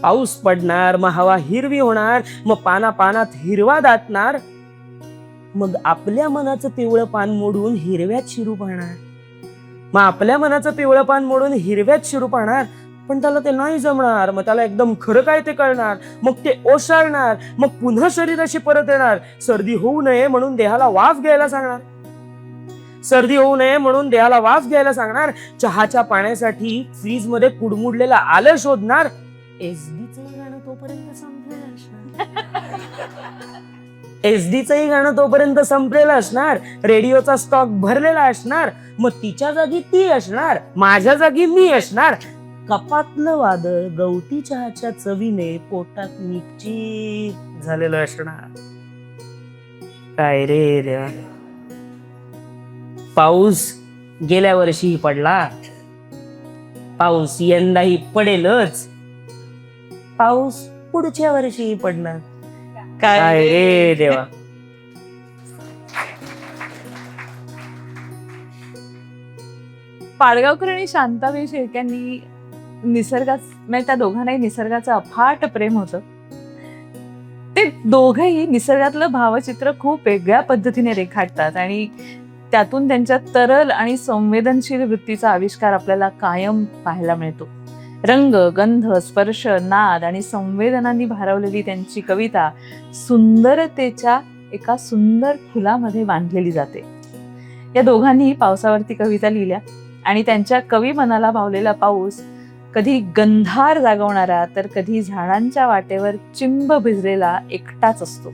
S2: पाऊस पडणार, मग हवा हिरवी होणार, मग पानात हिरवा दाटणार. मग आपल्या मनाचं पिवळं पान मोडून हिरव्यात शिरू पाहणार. मग आपल्या मनाचं पिवळं पान मोडून हिरव्यात शिरू पाहणार. पण त्याला ते नाही जमणार. मग त्याला एकदम खरं काय ते कळणार. मग ते ओसाळणार, मग पुन्हा शरीराशी परत येणार. सर्दी होऊ नये म्हणून देहाला वाफ घ्यायला सांगणार. सर्दी होऊ नये म्हणून देहाला वाफ घ्यायला सांगणार. चहाच्या पाण्यासाठी फ्रीज मध्ये कुडमुडलेला आलं शोधणार. एसडीचंही गाणं तोपर्यंत संपलेलं असणार. एसडीचंही गाणं तोपर्यंत संपलेलं असणार. रेडिओचा स्टॉक भरलेला असणार. मग तिच्या जागी ती असणार, माझ्या जागी मी असणार. कपातलं वादळ गवती चहाच्या चवीने पोटात निश्चित झालेलं असणार. काय रे देवा. पाऊस गेल्या वर्षीही पडला, पाऊस यंदाही पडेलच, पाऊस पुढच्या वर्षीही पडणार. काय रे देवा.
S1: पाडगावकर आणि शांताबाई शेळक्यांनी निसर्गात म्हणजे त्या दोघांनाही निसर्गाचं अफाट प्रेम होतं. ते दोघंही निसर्गातलं भावचित्र खूप वेगळ्या पद्धतीने रेखाटतात आणि त्यातून त्यांच्या तरल आणि संवेदनशील वृत्तीचा आविष्कार आपल्याला कायम पाहायला मिळतो. रंग, गंध, स्पर्श, नाद आणि संवेदनांनी भारवलेली त्यांची कविता सुंदरतेच्या एका सुंदर फुलामध्ये बांधलेली जाते. या दोघांनी पावसावरती कविता लिहिल्या आणि त्यांच्या कवी मनाला भावलेला पाऊस कधी गंधार जागवणारा तर कधी झाडांच्या वाटेवर चिंब भिजलेला एकटाच असतो.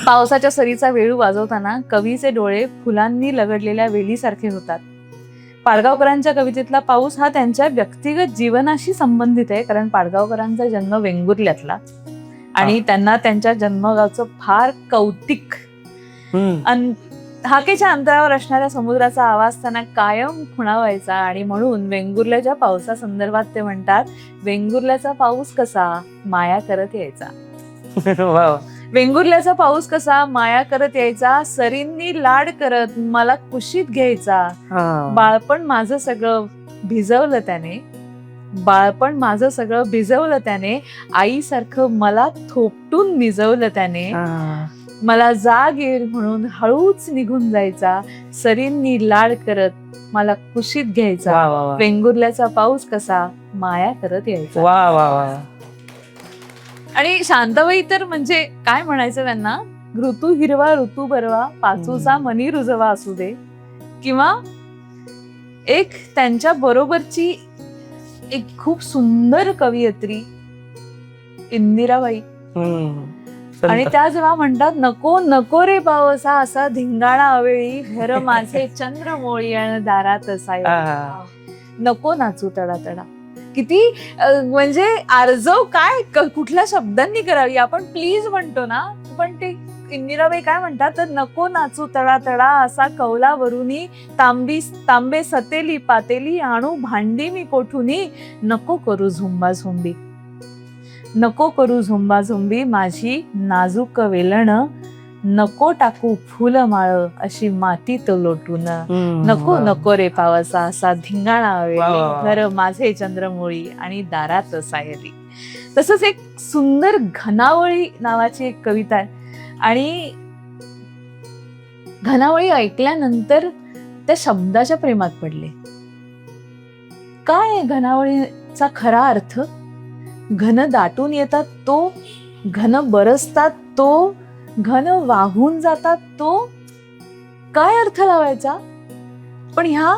S1: पावसाच्या सरीचा वेळू वाजवताना कवीचे डोळे फुलांनी लगडलेल्या वेलीसारखे होतात. पाडगावकरांच्या कवितेतला पाऊस हा त्यांच्या व्यक्तिगत जीवनाशी संबंधित आहे, कारण पाडगावकरांचा जन्म वेंगुर्ल्यातला आणि त्यांना त्यांच्या जन्मगावचं फार कौतिक हाकेच्या अंतरावर असणाऱ्या समुद्राचा आवाज त्यांना कायम खुणावायचा आणि म्हणून वेंगुर्ल्याच्या पावसासंदर्भात ते म्हणतात, वेंगुर्ल्याचा पाऊस कसा माया करत यायचा. वेंगुर्ल्याचा पाऊस कसा माया करत यायचा, सरींनी लाड करत मला कुशीत घ्यायचा. बाळपण माझं सगळं भिजवलं त्याने, बाळपण माझं सगळं भिजवलं त्याने, आईसारखं मला थोपटून निजवलं त्याने. मला जाग येईल म्हणून हळूच निघून जायचा, सरींनी लाड करत मला कुशीत घ्यायचा. वेंगुर्ल्याचा पाऊस कसा माया करत यायचा.
S2: वा वा वा.
S1: आणि शांताबाई तर म्हणजे काय म्हणायचं त्यांना, ऋतू हिरवा ऋतू बरवा, पाचूचा मनी रुजवा असू दे, किंवा एक त्यांच्या बरोबरची एक खूप सुंदर कवयित्री इंदिराबाई. आणि त्या जेव्हा म्हणतात, नको नको रे पावसा असा धिंगाणा अवेळी, घर माझे चंद्रमोळी आणि दारात असाय, नको नाचू तडा तडा. किती म्हणजे आर्जव काय कुठल्या शब्दांनी करावी. आपण प्लीज म्हणतो ना, पण ते इंदिराबाई काय म्हणतात, तर नको नाचू तडा तडा असा कौलावरुनी, तांबे सतेली पातेली आणू भांडी मी कोठुनी, नको करू झुंबा झुंबी, नको करू झुंबा झुंबी माझी नाजूक वेलण, नको टाकू फुलमाळ अशी मातीत लोटून, नको नको रे पावसा असा धिंगाणा वेळी, घर माझे चंद्रमोळी आणि दारात सायली. तसंच एक सुंदर घनावळी नावाची एक कविता आहे आणि घनावळी ऐकल्यानंतर त्या शब्दाच्या प्रेमात पडले. काय घनावळीचा खरा अर्थ? घन दाटून येतात तो, घन बरसतात तो, घन वाहून जातात तो. काय अर्थ लावायचा? पण ह्या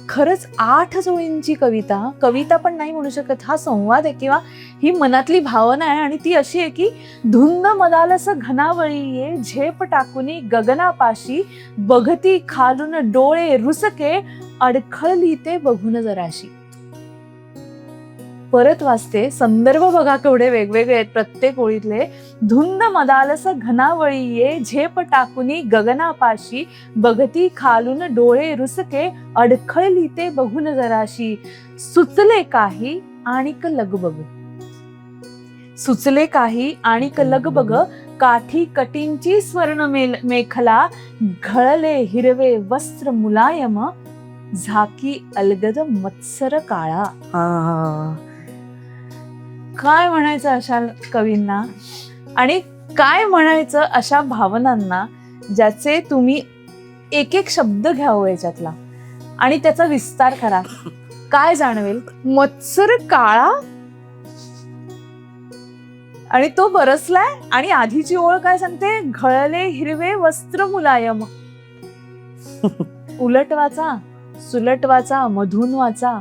S1: खरंच 8 ओळींची कविता पण नाही म्हणू शकत, हा संवाद आहे किंवा ही मनातली भावना आहे. आणि ती अशी आहे की, धुंद मदालस घनावळी ये, झेप टाकुनी गगनापाशी, बघती खालून डोळे रुसके, अडखळली ते बघून जराशी. परत वाचते, संदर्भ बघा केवढे वेगवेगळे आहेत प्रत्येक ओळीतले. धुंद मदालस घनावळी ये, झेप टाकुनी गगनापाशी, बघती खालून डोळे रुसके, अडखळली ते बघून जराशी. सुचले काही आणिक लगबग, सुचले काही आणिक लगबग, काठी कटींची स्वर्ण मेखला, घळले हिरवे वस्त्र मुलायम, झाकी अलगद मत्सर काळा. काय म्हणायचं अशा कवींना आणि काय म्हणायचं अशा भावनांना, ज्याचे तुम्ही एक एक शब्द घ्यावं याच्यातला आणि त्याचा विस्तार करा. काय जाणवेल? मत्सर काळा आणि तो बरसलाय. आणि आधीची ओळ काय सांगते? घळले हिरवे वस्त्र मुलायम. उलटवाचा, सुलटवाचा, मधून वाचा,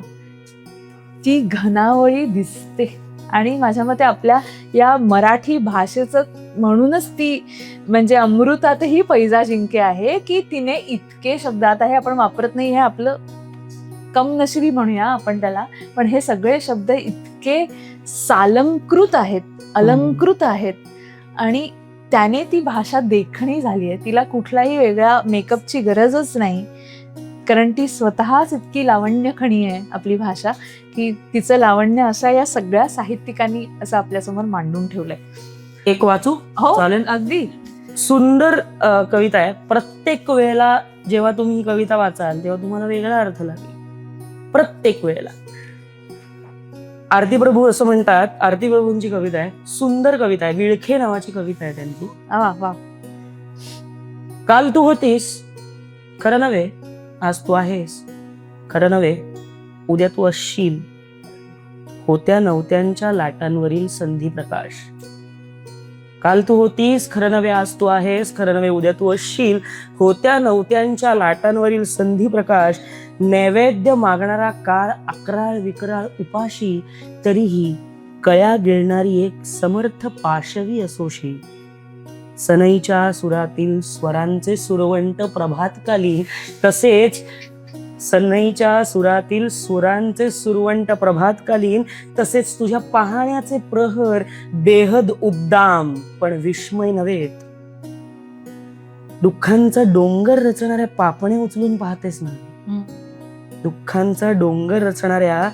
S1: ती घनावळी दिसते. आणि माझ्या मते आपल्या या मराठी भाषेचं म्हणूनच ती म्हणजे अमृतातही पैजा जिंके आहे की तिने इतके शब्द, आता हे आपण वापरत नाही, हे आपलं कमनशिबी म्हणूया आपण त्याला, पण हे सगळे शब्द इतके सालंकृत आहेत, अलंकृत आहेत आणि त्याने ती भाषा देखणी झाली आहे. तिला कुठलाही वेगळ्या मेकअपची गरजच नाही. कारण ती स्वतःच इतकी लावण्यखणी आहे आपली भाषा, की तिचं लावण्य अशा या सगळ्या साहित्यिकांनी असं आपल्यासमोर मांडून ठेवलंय.
S2: एक वाचू?
S1: हो,
S2: चालेल.
S1: अगदी.
S2: सुंदर कविता आहे. प्रत्येक वेळेला जेव्हा तुम्ही ही कविता वाचाल तेव्हा तुम्हाला वेगळा अर्थ लागेल, प्रत्येक वेळेला. आरती प्रभू असं म्हणतात, आरती प्रभूंची कविता आहे, सुंदर कविता आहे, विळखे नावाची कविता आहे त्यांची.
S1: वा वा.
S2: काल तू होतीस खरं नव्हे, आज तू आहेस खरं नव्हे, उद्या तू असशील, होत्या नवत्यांच्या लाटांवरील संधी प्रकाश. काल तू होतीस खरं नव्हे, आज तू आहेस खरं नव्हे, उद्या तू असशील, होत्या नवत्यांच्या लाटांवरील संधी प्रकाश. नैवेद्य मागणारा काळ अकराळ विकराळ उपाशी, तरीही कळ्या गिळणारी एक समर्थ पाशवी असोशी. सनईच्या सुरातील स्वरांचे सुरवंट प्रभातकाली, तसेच सनईच्या सुरातील सुरांचे सुरवंट प्रभातकालीन, तसेच तुझ्या पाहण्याचे प्रहर बेहद उद्दाम पण विस्मय नव्हेत. दुःखांचा डोंगर रचणाऱ्या पापण्या उचलून पाहतेस ना, दुःखांचा डोंगर रचणाऱ्या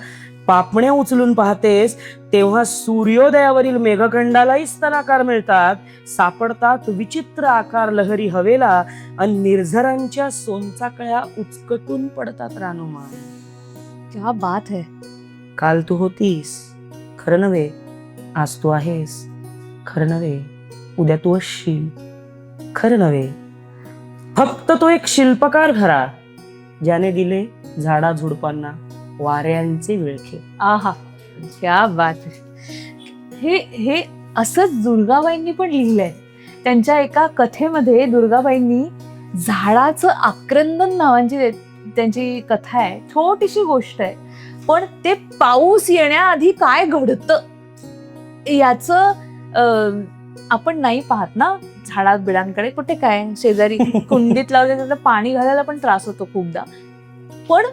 S2: पापण्या उचलून पाहतेस, तेव्हा सूर्योदयावरील मेघखंडालाही स्तनाकार मिळतात, सापडतात विचित्र आकार लहरी हवेला, आणि निर्झरांच्या सोनचाकळ्या उचकटून पडतात रानोमान.
S1: क्या बात है.
S2: काल तू होतीस खरं नव्हे, आज तू आहेस खरं नव्हे, उद्या तू असशील खरं नव्हे, फक्त तो एक शिल्पकार खरा, ज्याने दिले झाडा झुडपांना वाऱ्यांचे विळखे.
S1: आहा, क्या बात है. हे असंच दुर्गाबाईंनी पण लिहिलंय. त्यांच्या एका कथेमध्ये दुर्गाबाईंनी झाडाचं आक्रंदन नावाची त्यांची कथा आहे. छोटीशी गोष्ट आहे, पण ते पाऊस येण्याआधी काय घडतं याचं आपण नाही पाहत ना झाडा बिडांकडे. कुठे काय शेजारी कुंडीत लावले त्याला पाणी घालायला पण त्रास होतो खूपदा. पण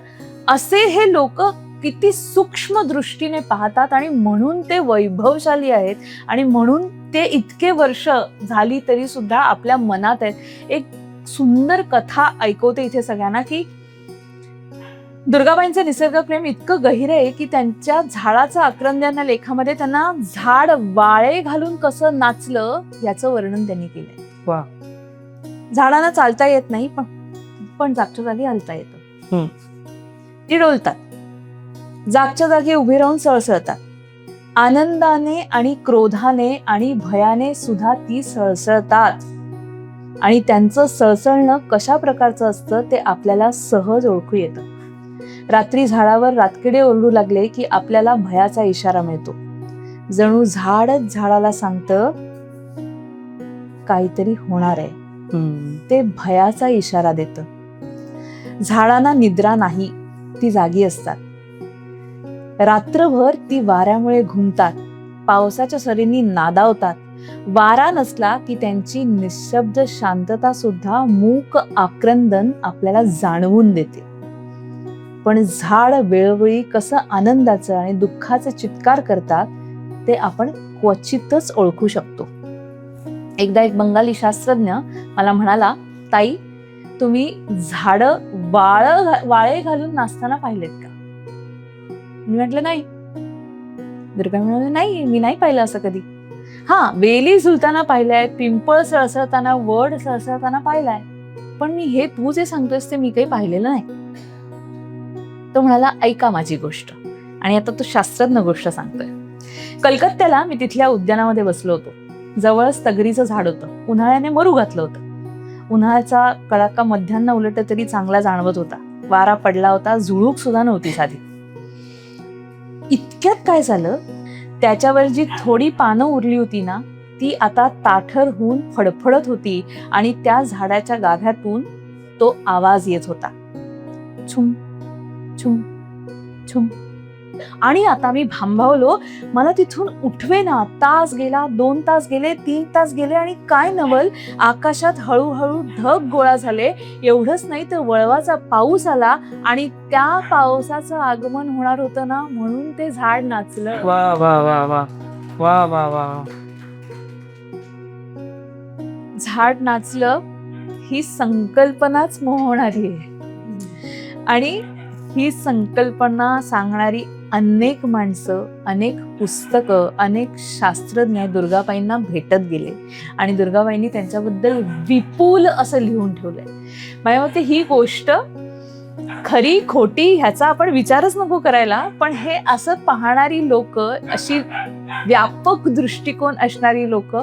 S1: असे हे लोक किती सूक्ष्म दृष्टीने पाहतात, आणि म्हणून ते वैभवशाली आहेत, आणि म्हणून ते इतके वर्ष झाली तरी सुद्धा आपल्या मनात आहेत. एक सुंदर कथा ऐकवते इथे सगळ्यांना, की दुर्गाबाईंचं निसर्गप्रेम इतकं गहिरं आहे की त्यांच्या झाडाचं आक्रंदन या लेखामध्ये त्यांना झाड वाळे घालून कसं नाचलं याचं वर्णन त्यांनी केलंय.
S2: वा.
S1: झाडांना चालता येत नाही, पण जागच्या जागी हलता येतं. ती डोलतात, जागच्या जागी उभी राहून सळसळतात. आनंदाने आणि क्रोधाने आणि भयाने सुद्धा ती सळसळतात, आणि त्यांचं सळसळणं कशा प्रकारचं असतं ते आपल्याला सहज ओळखू येतं. रात्री झाडावर रातकिडे ओरडू लागले की आपल्याला भयाचा इशारा मिळतो. जणू झाडच झाडाला सांगतं काहीतरी होणार आहे. ते भयाचा इशारा देतं. झाडांना निद्रा नाही, ती जागी असतात. रात्रभर ती वाऱ्यामुळे घुमतात, पावसाच्या सरींनी नादावतात. वारा नसला की त्यांची निशब्द शांतता सुद्धा मूक आक्रंदन आपल्याला जाणवून देते. पण झाड वेळोवेळी कसं आनंदाचं आणि दुःखाचे चित्कार करतात ते आपण क्वचितच ओळखू शकतो. एकदा एक बंगाली शास्त्रज्ञ मला म्हणाला, ताई तुम्ही झाड वाळे घालून नाचताना पाहिलेत का? मी म्हटलं नाही. दुर्गा म्हणाले, नाही मी नाही पाहिलं असं कधी. हा, वेली झुलताना पाहिलंय, पिंपळ सळसळताना, वड सळसळताना पाहिलाय, पण मी हे तू जे सांगतोयस ते मी काही पाहिलेलं नाही. तो म्हणाला, ऐका माझी गोष्ट. आणि आता तो शास्त्रज्ञ गोष्ट सांगतोय. कलकत्त्याला मी तिथल्या उद्यानामध्ये बसलो होतो. जवळच तगरीचं झाड होतं. उन्हाळ्याने मरू घातलं होतं. उन्हाळ्याचा कडाका मध्यान्ह उलट तरी चांगला जाणवत होता. वारा पडला होता, झुळूक सुद्धा नव्हती साधी. इतक्यात काय झालं, त्याच्यावर जी थोडी पानं उरली होती ना, ती आता ताठर होऊन फडफडत होती, आणि त्या झाडाच्या गाभ्यातून तो आवाज येत होता, छुम छुम छुम. आणि आता मी भांबावलो. मला तिथून उठवेना. तास गेला, 2 तास गेले, 3 तास गेले, आणि काय नवल, आकाशात हळूहळू ढग गोळा झाले. एवढंच नाही तर वळवाचा पाऊस आला, आणि त्या पावसाचं आगमन होणार होतं ना, म्हणून ते झाड नाचलं.
S2: वा वा वा वा वा वा वा.
S1: झाड नाचलं ही संकल्पनाच मोहणारी आहे. आणि ही संकल्पना सांगणारी अनेक माणसं, अनेक पुस्तकं, अनेक शास्त्रज्ञ दुर्गाबाईंना भेटत गेले आणि दुर्गाबाईंनी त्यांच्याबद्दल विपुल असं लिहून ठेवलंय. माझ्या मते ही गोष्ट खरी खोटी ह्याचा आपण विचारच नको करायला, पण हे असं पाहणारी लोक, अशी व्यापक दृष्टिकोन असणारी लोक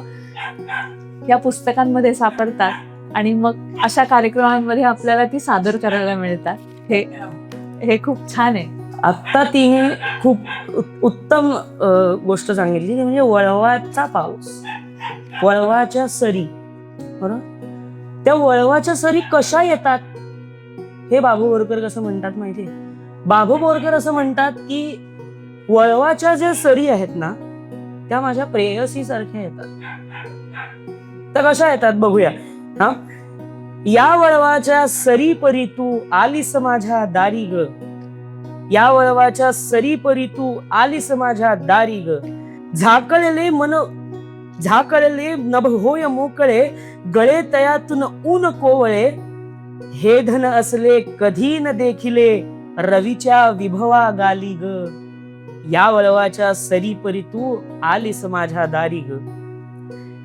S1: या पुस्तकांमध्ये सापडतात आणि मग अशा कार्यक्रमांमध्ये आपल्याला ती सादर करायला मिळतात. हे खूप छान आहे.
S2: आत्ता तिने खूप उत्तम गोष्ट सांगितली, ती म्हणजे वळवाचा पाऊस, वळवाच्या सरी. बरोबर, त्या वळवाच्या सरी कशा येतात हे बाबू बोरकर कसं म्हणतात माहितीये? बाबू बोरकर असं म्हणतात की वळवाच्या ज्या सरी आहेत ना, त्या माझ्या प्रेयसी सारख्या येतात. तर कशा येतात बघूया. हा, या वळवाच्या सरी परी तू आलीस माझ्या दारी ग, या वळवाच्या सरी परी तू आलीस माझ्या दारी ग, झाकळले मन झाकळले नभ होय मोकळे, गळे तयातून ऊन कोवळे, हे धन असले कधी न देखिले, रवीच्या विभवा गाली ग, या वळवाच्या सरी परी तू आलीस माझ्या दारी ग.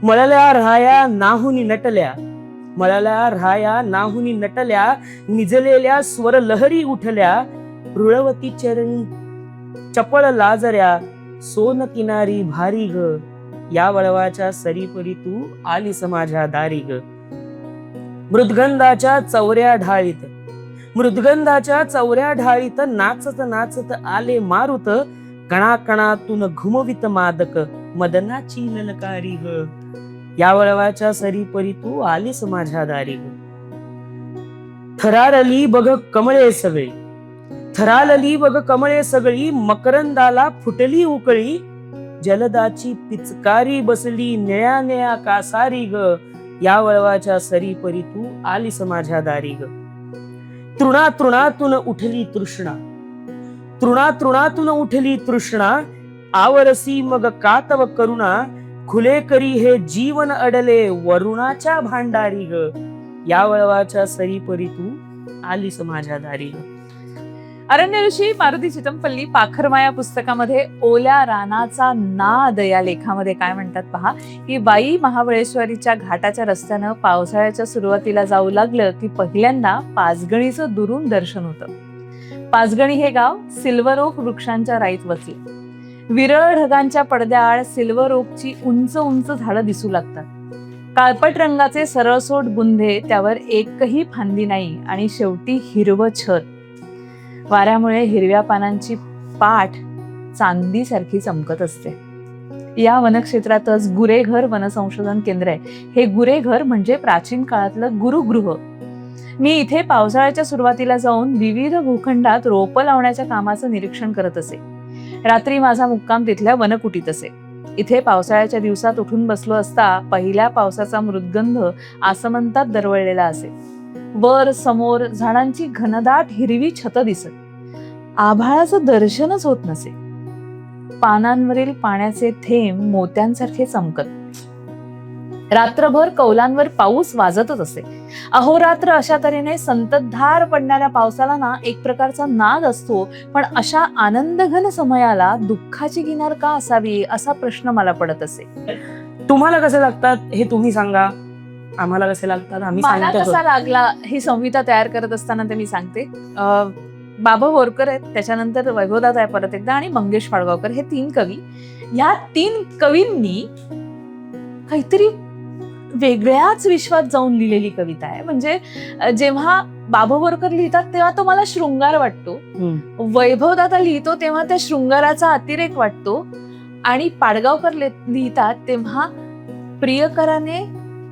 S2: मळल्या राया नाहुनी नटल्या, मळल्या राया नाहुनी नटल्या, निजलेल्या स्वर लहरी उठल्या, रुळवती चरणी चपळ लाजऱ्या, सोन किनारी भारी ग, या वळवाच्या सरी परी तू आलीस माझ्या दारी ग. मृदगंधाच्या चौऱ्या ढाळीत, मृदगंधाच्या चौऱ्या ढाळीत नाचत नाचत आले मारुत, कणाकणातून घुमवित मादक, मदनाची ललकारी ग, या वळवाच्या सरी परी तू आलीस माझ्या दारी ग. थरारली बघ कमळे सगळी, थरारली बघ कमळे सगळी, मकरंदाला फुटली उकळी, जलदाची पिचकारी बसली निळ्या निळ्या कासारी ग, या वळवाच्या सरी परी तू आलीस माझ्या दारी ग. तृणा तृणातून उठली तृष्णा, तृणा तृणातून उठली तृष्णा, आवरसी मग कातव करुणा, खुले करी हे जीवन अडले वरुणाच्या भांडारी ग, या वळवाच्या सरी परी तू आलीस माझ्या दारी ग.
S1: अरण्य ऋषी मारुती चितमपल्ली पाखरमाया पुस्तकामध्ये ओल्या रानाचा नाद या लेखामध्ये काय म्हणतात पहा, की बाई महाबळेश्वरीच्या घाटाच्या रस्त्यानं पावसाळ्याच्या सुरुवातीला जाऊ लागलं की पहिल्यांदा पाचगणीचं दुरून दर्शन होतं. पाचगणी हे गाव सिल्वर ओक वृक्षांच्या राईत वसले. विरळ ढगांच्या पडद्याआड सिल्वर ओकची उंच उंच झाडं दिसू लागतात. काळपट रंगाचे सरळसोट बुंधे, त्यावर एकही फांदी नाही आणि शेवटी हिरवं छत. वाऱ्यामुळे हिरव्या पानांची पाठ चांदीसारखी चमकत असते. या वनक्षेत्रातच गुरेघर वनसंशोधन केंद्र आहे. हे गुरेघर म्हणजे प्राचीन काळातलं गुरुगृह. मी इथे पावसाळ्याच्या सुरुवातीला जाऊन विविध भूखंडात रोपं लावण्याच्या कामाचं निरीक्षण करत असे. रात्री माझा मुक्काम तिथल्या वनकुटीत असे. इथे पावसाळ्याच्या दिवसात उठून बसलो असता पहिल्या पावसाचा मृदगंध आसमंतात दरवळलेला असे. वर समोर झाडांची घनदाट हिरवी छत दिसत. आभाळाचं दर्शनच होत नसे. पानांवरील पाण्याचे थेंब मोत्यांसारखे चमकत. रात्रभर कौलांवर पाऊस वाजतच असे. अहोरात्र अशा तऱ्हेने संततधार पडणाऱ्या पावसाला ना एक प्रकारचा नाद असतो, पण अशा आनंदघन समयाला दुःखाची किनार का असावी असा प्रश्न मला पडत असे.
S2: तुम्हाला कसे लागतात हे तुम्ही सांगा, आम्हाला कसे लागतात आम्ही
S1: मला
S2: सांगतो.
S1: कसा लागला ही संहिता तयार करत असताना ते मी सांगते. बाबा बोरकर आहेत, त्याच्यानंतर वैभवदादा आहे परत एकदा, आणि मंगेश पाडगावकर, हे 3 कवी. या 3 कवींनी काहीतरी वेगळ्याच विश्वात जाऊन लिहिलेली कविता आहे. म्हणजे जेव्हा बाबा बोरकर लिहितात तेव्हा तो मला शृंगार वाटतो, वैभवदादा लिहितो तेव्हा त्या शृंगाराचा अतिरेक वाटतो, आणि पाडगावकर लिहितात तेव्हा प्रियकराने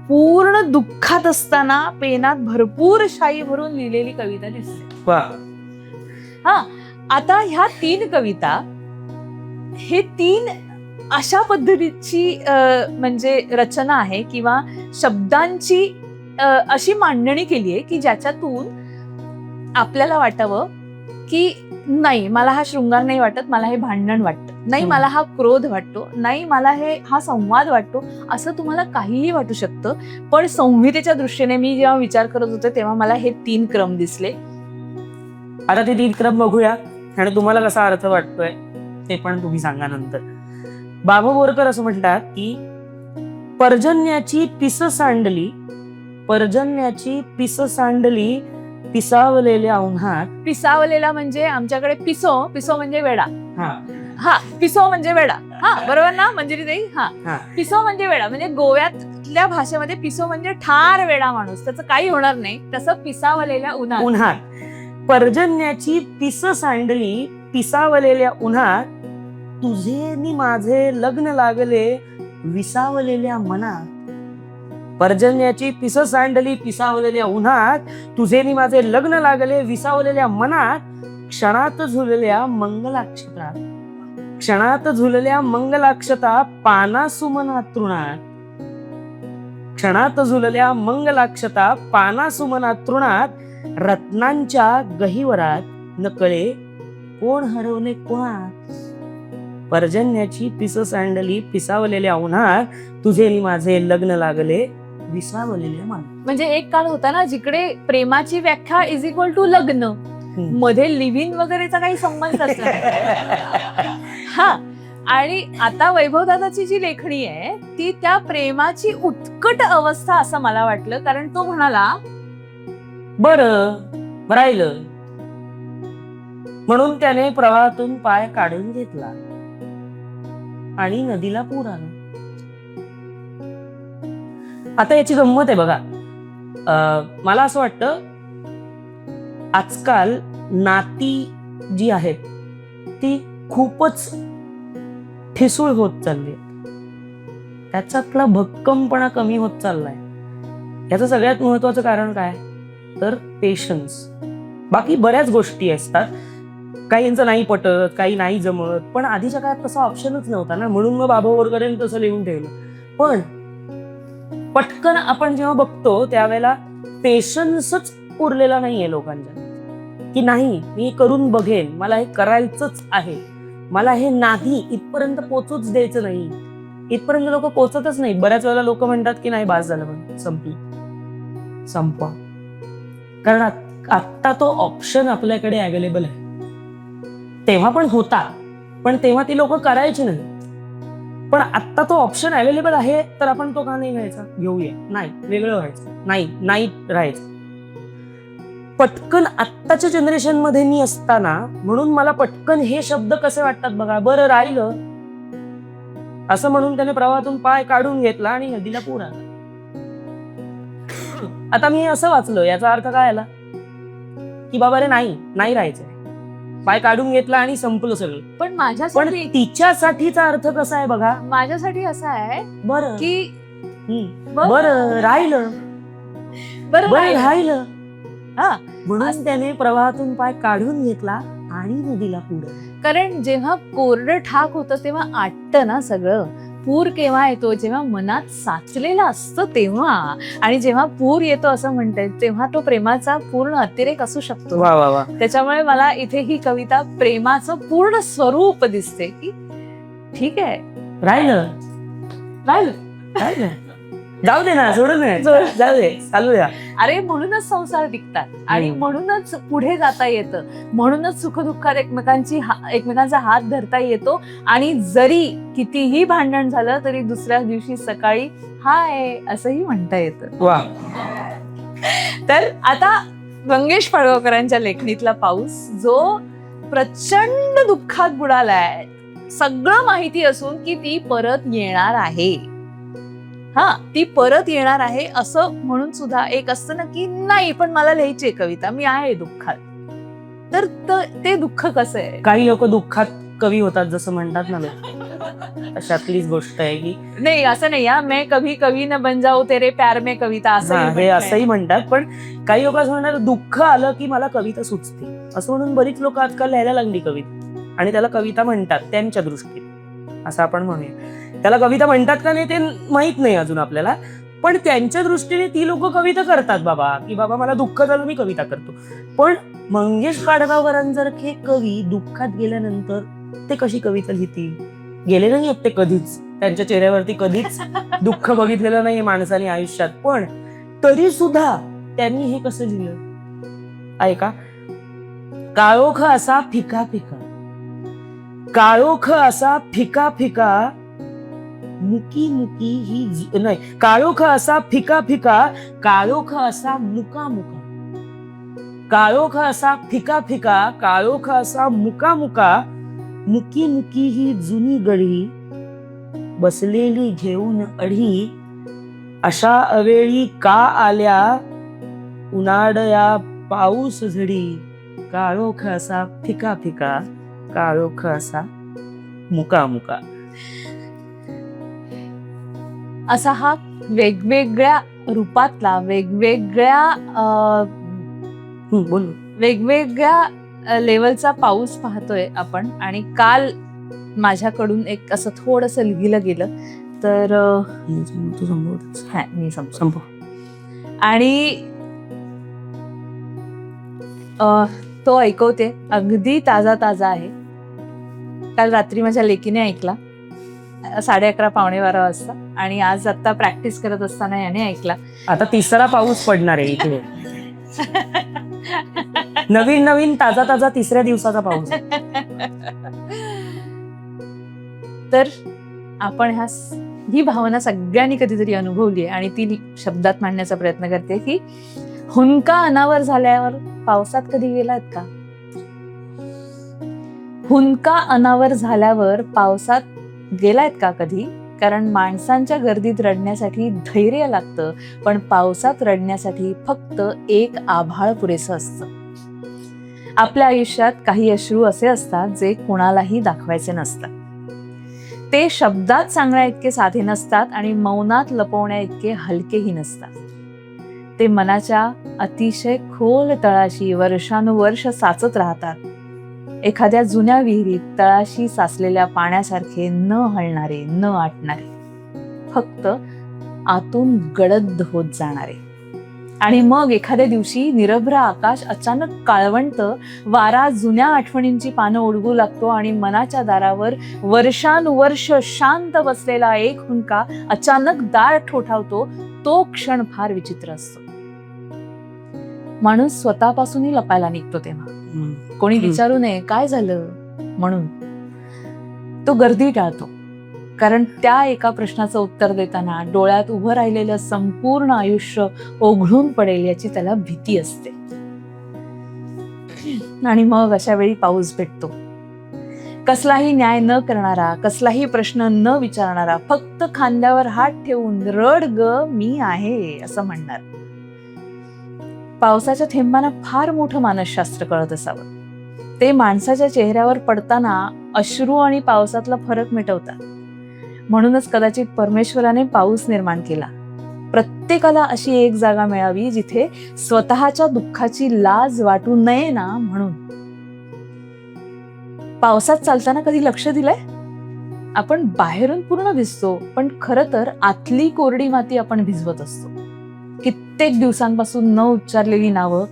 S1: पूर्ण दुःखात असताना पेनात भरपूर शाई भरून लिहिलेली कविता दिसते. हा, आता ह्या 3 कविता, हे 3 अशा पद्धतीची म्हणजे रचना आहे किंवा शब्दांची अशी मांडणी केली आहे की ज्याच्यातून आपल्याला वाटावं की नाही, मला हा शृंगार नाही वाटत, मला हे भांडण वाटतं, नाही मला हा क्रोध वाटतो, नाही मला हा संवाद वाटतो, असं तुम्हाला काहीही वाटू शकतं. पण संहितेच्या दृष्टीने मी जेव्हा विचार करत होते तेव्हा मला हे 3 क्रम दिसले.
S2: आता ते विक्रम बघूया आणि तुम्हाला कसा अर्थ वाटतोय ते पण तुम्ही सांगा नंतर. बाबा बोरकर असं म्हणतात की पर्जन्याची पिस सांडली, पर्जन्याची पिस सांडली पिसावलेल्या उन्हात.
S1: पिसावलेला म्हणजे आमच्याकडे पिसो, पिसो म्हणजे वेडा.
S2: हा
S1: हा, पिसो म्हणजे वेडा. हा, बरोबर ना मंजिरी ताई?
S2: हा.
S1: हा, पिसो म्हणजे वेडा. म्हणजे गोव्यातल्या भाषेमध्ये पिसो म्हणजे ठार वेडा माणूस, त्याचं काही होणार नाही. तसं पिसावलेल्या उन्हात.
S2: उन्हात पर्जन्याची पिस सांडली पिसावलेल्या उन्हात, तुझे नि माझे लग्न लागले विसावलेल्या मनात. पर्जन्याची पिस सांडली पिसावलेल्या उन्हात, तुझे नि माझे लग्न लागले विसावलेल्या मनात. क्षणात झुलल्या मंगलाक्षता, क्षणात झुलल्या मंगलाक्षता पाना सुमना तृणात. क्षणात झुलल्या मंगलाक्षता पाना सुमना तृणात. रत्नांच्या गहिवरात नकळे कोण हरवले कोणात. पर्जन्याची पिस सांडली पिसावलेल्या उन्हात, तुझे नि माझे लग्न लागले विसावलेल्या मनात.
S1: म्हणजे एक काळ होता ना जिकडे प्रेमाची व्याख्या इज इक्वल टू लग्न, मध्ये लिव्हिंग वगैरेचा काही संबंधच नाही. हा, आणि आता वैभवदादाची जी लेखणी आहे ती त्या प्रेमाची उत्कट अवस्था असं मला वाटलं. कारण तो म्हणाला
S2: बरं राहिलं म्हणून त्याने प्रवाहातून पाय काढून घेतला आणि नदीला पूर आला. आता याची गंमत आहे बघा. मला असं वाटतं आजकाल नाती जी आहेत ती खूपच ठिसूळ होत चालली. त्याच्यातला भक्कमपणा कमी होत चाललाय. याचं सगळ्यात महत्वाचं कारण काय तर पेशन्स. बाकी बऱ्याच गोष्टी असतात, काहींचं नाही पटत, काही नाही जमत, पण आधीच्या काळात तसा ऑप्शनच नव्हता ना, म्हणून मग बाबा बोरकरांनी तसं लिहून ठेवलं. पण पटकन आपण जेव्हा बघतो त्यावेळेला पेशन्सच उरलेला नाहीये लोकांच्या, की नाही मी करून बघेन, मला हे करायचंच आहे, मला हे नाही इथपर्यंत पोचूच द्यायचं नाही. इथपर्यंत लोक पोचतच नाही. बऱ्याच वेळेला लोक म्हणतात की नाही बास झालं, पण संपलं, संपवा. कारण आत्ता तो ऑप्शन आपल्याकडे अवेलेबल आहे. तेव्हा पण होता, पण तेव्हा ती लोक करायची नाही. पण आत्ता तो ऑप्शन अवेलेबल आहे तर आपण तो का नाही घ्यायचा? घेऊया. नाही वेगळं व्हायचं, नाही राहायचं. पटकन आत्ताच्या जनरेशन मध्ये मी असताना म्हणून मला पटकन हे शब्द कसे वाटतात बघा. बरं राहिलं असं म्हणून त्याने प्रवाहातून पाय काढून घेतला आणि नदीला पूर आला. आता मी असं वाचलं, याचा अर्थ काय आला की बाबा रे नाही राहायचंय, पाय काढून घेतला आणि संपलं सगळं.
S1: पण
S2: पण
S1: माझ्यासाठी
S2: तिच्यासाठीचा अर्थ कसा आहे बघा.
S1: माझ्यासाठी असा आहे
S2: बरं
S1: की
S2: बरं राहिलं,
S1: बरं
S2: राहिलं.
S1: हा,
S2: म्हणून त्याने प्रवाहातून पाय काढून घेतला आणि नदीला पूर.
S1: कारण जेव्हा कोरडं ठाक होतं तेव्हा आटतं ना सगळं. पूर केव्हा येतो? जेव्हा मनात साचलेला असतं तेव्हा. आणि जेव्हा पूर येतो असं म्हणते तेव्हा तो प्रेमाचा पूर्ण अतिरेक असू शकतो.
S2: वा वा वा.
S1: त्याच्यामुळे मला इथे ही कविता प्रेमाचं पूर्ण स्वरूप दिसते की ठीक आहे,
S2: राहिलं जाऊ दे ना, सोडून जाऊ दे, चालू द्या.
S1: अरे म्हणूनच संसार टिकतात आणि म्हणूनच पुढे जाता येतं, म्हणूनच सुखदुःखात एकमेकांचा हात धरता येतो. आणि जरी कितीही भांडण झालं तरी दुसऱ्या दिवशी सकाळी हाय असंही म्हणता येतं.
S2: वा.
S1: तर आता मंगेश पडळकरांच्या लेखणीतला पाऊस जो प्रचंड दुःखात बुडालाय, सगळं माहिती असून की ती परत येणार आहे. हा, ती परत येणार आहे असं म्हणून सुद्धा एक असतं ना की नाही पण मला लिहायची कविता, मी आहे दुःखात. तर ते दुःख कसं आहे?
S2: काही लोक दुःखात कवी होतात जसं म्हणतात ना, अशातलीच गोष्ट आहे की
S1: नाही असं नाही. मैं कभी कवी न बन जाऊ तेरे प्यार में कविता
S2: असंही म्हणतात. पण काही लोक असं म्हणतात दुःख आलं की मला कविता सुचते, असं म्हणून बरीच लोक आजकाल लिहायला लागली कविता आणि त्याला कविता म्हणतात त्यांच्या दृष्टीने, असं आपण म्हणूया. त्याला कविता म्हणतात का नाही ते माहित नाही अजून आपल्याला, पण त्यांच्या दृष्टीने ती लोक कविता करतात बाबा, की बाबा मला दुःख झालं मी कविता करतो. पण मंगेश पाडगावकरांसारखे कवी दुःखात गेल्यानंतर ते कशी कविता लिहितील? गेले नाही ते कधीच, त्यांच्या चेहऱ्यावरती कधीच दुःख बघितलेलं नाही माणसाने आयुष्यात. पण तरी सुद्धा त्यांनी हे कसं लिहिलं ऐका. काळोख असा फिका फिका, काळोख असा फिका फिका, मुकी मुकी ही नाही, काळोख असा फिका फिका, काळोख असा मुका मुका, काळोख असा फिका फिका, काळोख असा मुका मुका, मुकी मुकी ही जुनी गडी, बसलेली घेऊन अढी, अशा अवेळी का आल्या उन्हाळ्या पाऊस झडी, काळोख असा फिका फिका, काळोख असा मुका मुका.
S1: असा हा वेगवेगळ्या रूपातला
S2: बोल.
S1: वेगवेगळ्या लेवलचा पाऊस पाहतोय आपण. आणि काल माझ्याकडून एक असं थोडंसं लिहिलं गेलं तर
S2: तू संभवतेस.
S1: हा मी संपव.
S2: संभव.
S1: आणि तो ऐकवते, अगदी ताजा ताजा आहे. काल रात्री माझ्या लेकीने ऐकला 11:30 पावणे 12 वाजता, आणि आज आता प्रॅक्टिस करत असताना याने ऐकला.
S2: आता तिसरा पाऊस पडणार आहे इथे. नवीन नवीन ताजा ताजा तिसऱ्या दिवसाचा पाऊस.
S1: तर आपण ही भावना सगळ्यांनी कधीतरी अनुभवली आहे, आणि ती शब्दात मांडण्याचा प्रयत्न करते की हुंका अनावर झाल्यावर पावसात कधी गेलात का? हुंका अनावर झाल्यावर पावसात गेलायत का कधी? कारण माणसांच्या गर्दीत रडण्यासाठी धैर्य लागतं, पण पावसात रडण्यासाठी फक्त एक आभाळ पुरेसं असतं. आपल्या आयुष्यात काही अश्रू असे असतात जे कोणालाही दाखवायचे नसतात. ते शब्दात सांगण्या इतके साधे नसतात आणि मौनात लपवण्या इतके हलकेही नसतात. ते मनाच्या अतिशय खोल तळाशी वर्षानुवर्ष साचत राहतात. एखाद्या जुन्या विहिरीत तळाशी साचलेल्या पाण्यासारखे न हलणारे, न आटणारे, फक्त आतून गडद होत जाणारे. आणि मग एखाद्या दिवशी निरभ्र आकाश अचानक काळवंट, वारा जुन्या आठवणींची पानं उडवू लागतो आणि मनाच्या दारावर वर्षानुवर्ष शांत बसलेला एक हुंका अचानक दार ठोठावतो. तो क्षण फार विचित्र असतो. माणूस स्वतःपासूनही लपायला निघतो तेव्हा. कोणी विचारू नये काय झालं म्हणून तो गर्दी टाळतो. कारण त्या एका प्रश्नाचं उत्तर देताना डोळ्यात उभं राहिलेलं संपूर्ण आयुष्य ओघळून पडेल याची त्याला भीती असते. आणि मग अशा वेळी पाऊस भेटतो. कसलाही न्याय न करणारा, कसलाही प्रश्न न विचारणारा, फक्त खांद्यावर हात ठेवून रड ग मी आहे असं म्हणणार. पावसाच्या थेंबांना फार मोठं मानसशास्त्र कळत असावं. ते माणसाच्या चेहऱ्यावर पडताना अश्रू आणि पावसातला फरक मिटवतात. म्हणूनच कदाचित परमेश्वराने पाऊस निर्माण केला. प्रत्येकाला अशी एक जागा मिळावी जिथे स्वतःच्या दुःखाची लाज वाटू नये ना म्हणून. पावसात चालताना कधी लक्ष दिलंय? आपण बाहेरून पूर्ण भिजतो, पण खरं तर आतली कोरडी माती आपण भिजवत असतो. कित्येक दिवसांपासून न उच्चारलेली नावं,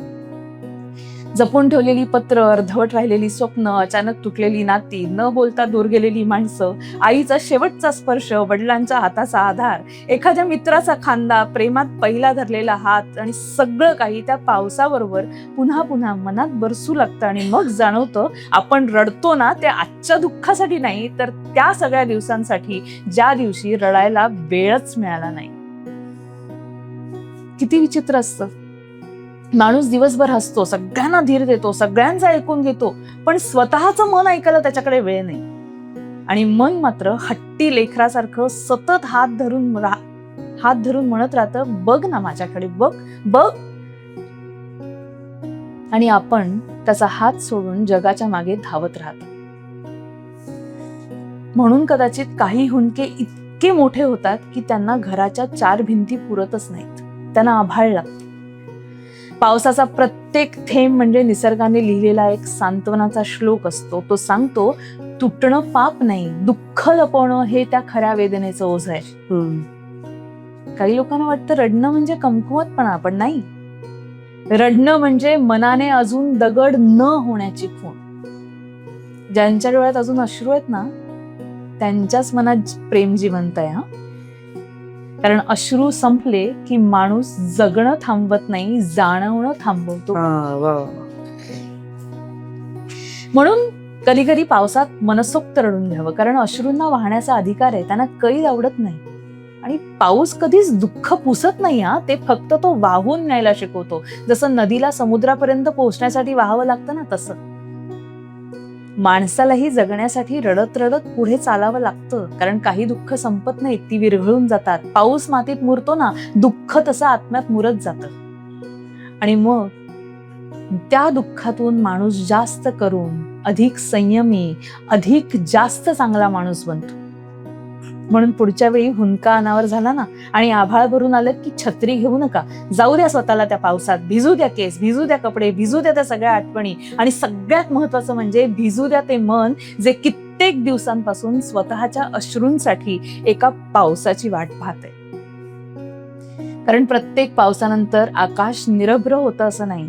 S1: जपून ठेवलेली पत्र, अर्धवट राहिलेली स्वप्न, अचानक तुटलेली नाती, न बोलता दूर गेलेली माणसं, आईचा शेवटचा स्पर्श, वडिलांच्या हाताचा आधार, एखाद्या मित्राचा खांदा, प्रेमात पहिला धरलेला हात, आणि सगळं काही त्या पावसाबरोबर पुन्हा पुन्हा मनात बरसू लागतं. आणि मग जाणवतं आपण रडतो ना ते आजच्या दुःखासाठी नाही, तर त्या सगळ्या दिवसांसाठी ज्या दिवशी रडायला वेळच मिळाला नाही. किती विचित्र असतं. माणूस दिवसभर हसतो, सगळ्यांना धीर देतो, सगळ्यांचं ऐकून घेतो, पण स्वतःचं मन ऐकायला त्याच्याकडे वेळ नाही. आणि मन मात्र हट्टी लेकरासारखं सतत हात धरून म्हणत राहतं, बघ ना माझ्याकडे, बघ बघ. आणि आपण त्याचा हात सोडून जगाच्या मागे धावत राहतो. म्हणून कदाचित काही हुंके इतके मोठे होतात की त्यांना घराच्या 4 भिंती पुरतच नाहीत. त्यांना आभाळ लागतं. पावसाचा प्रत्येक थेंब म्हणजे निसर्गाने लिहिलेला एक सांत्वनाचा श्लोक असतो. तो सांगतो, तुटणं पाप नाही, दुःख लपवणं हे त्या खऱ्या वेदनेचं ओझ आहे. काही लोकांना वाटतं रडणं म्हणजे कमकुवतपणा, पण नाही. रडणं म्हणजे मनाने अजून दगड न होण्याची खूण. ज्यांच्या डोळ्यात अजून अश्रू आहेत ना, त्यांच्याच मनात प्रेम जिवंत आहे. कारण अश्रू संपले की माणूस जगणं थांबवत नाही, जाणवणं थांबवतो. म्हणून कधी कधी पावसात मनसोक्त रडून घ्यावं, कारण अश्रूंना वाहण्याचा अधिकार आहे, त्यांना कैद आवडत नाही. आणि पाऊस कधीच दुःख पुसत नाही हा, ते फक्त तो वाहून न्यायला शिकवतो. जसं नदीला समुद्रापर्यंत पोहोचण्यासाठी वाहावं लागतं ना, तसं माणसालाही जगण्यासाठी रडत रडत पुढे चालावं लागतं, कारण काही दुःख संपत नाहीत, ती विरघळून जातात. पाऊस मातीत मुरतो ना, दुःख तसं आत्म्यात मुरत जातं. आणि मग त्या दुःखातून माणूस जास्त करून अधिक संयमी, अधिक जास्त चांगला माणूस बनतो. म्हणून पुढच्या वेळी हुंदका अनावर झाला ना आणि आभाळ भरून आलं की छत्री घेऊ नका, जाऊ द्या स्वतःला त्या पावसात, भिजू द्या केस, भिजू द्या कपडे, भिजू द्या त्या सगळ्या आठवणी, आणि सगळ्यात महत्वाचं म्हणजे भिजू द्या ते मन जे कित्येक दिवसांपासून स्वतःच्या अश्रूंसाठी एका पावसाची वाट पाहते. कारण प्रत्येक पावसानंतर आकाश निरभ्र होतं असं नाही,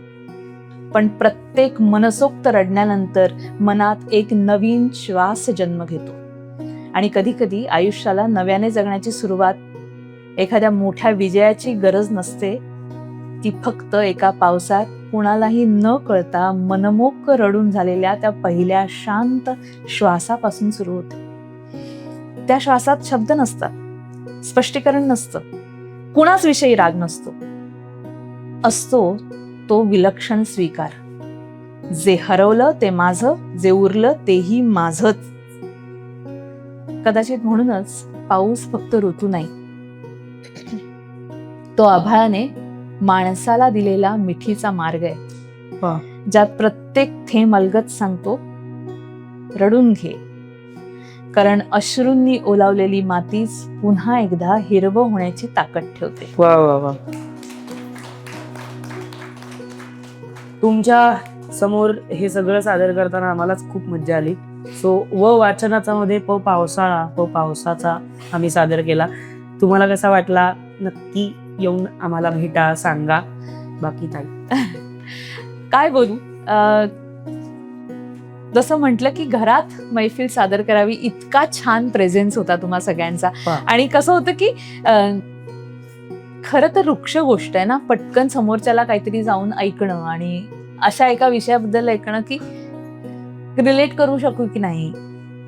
S1: पण प्रत्येक मनसोक्त रडण्यानंतर मनात एक नवीन श्वास जन्म घेतो. आणि कधी कधी आयुष्याला नव्याने जगण्याची सुरुवात एखाद्या मोठ्या विजयाची गरज नसते, ती फक्त एका पावसात कुणालाही न कळता मनमोक्क रडून झालेल्या त्या पहिल्या शांत श्वासापासून सुरू होते. त्या श्वासात शब्द नसतात, स्पष्टीकरण नसतं, कुणाच विषयी राग नसतो. असतो तो विलक्षण स्वीकार, जे हरवलं ते माझं, जे उरलं तेही माझंच. कदाचित म्हणूनच पाऊस फक्त ऋतू नाही, तो आभाळाने माणसाला दिलेला मिठीचा मार्ग आहे, ज्यात प्रत्येक थेंब अलगद सांगतो, रडून घे, कारण अश्रूंनी ओलावलेली मातीच पुन्हा एकदा हिरवं होण्याची ताकद ठेवते.
S2: वा वा वा. तुमच्या समोर हे सगळं सादर करताना आम्हालाच खूप मज्जा आली. सो वाचनाचा मध्ये पावसाचा आम्ही सादर केला. तुम्हाला कसा वाटला नक्की येऊन आम्हाला भेटा, सांगा. बाकी
S1: काय बोलू, जसं म्हटलं की घरात मैफिल सादर करावी, इतका छान प्रेझेन्स होता तुम्हा सगळ्यांचा. आणि कसं होतं की खरं तर वृक्ष गोष्ट आहे ना, पटकन समोरच्याला काहीतरी जाऊन ऐकणं आणि अशा एका विषयाबद्दल ऐकणं की रिलेट करू शकू की नाही,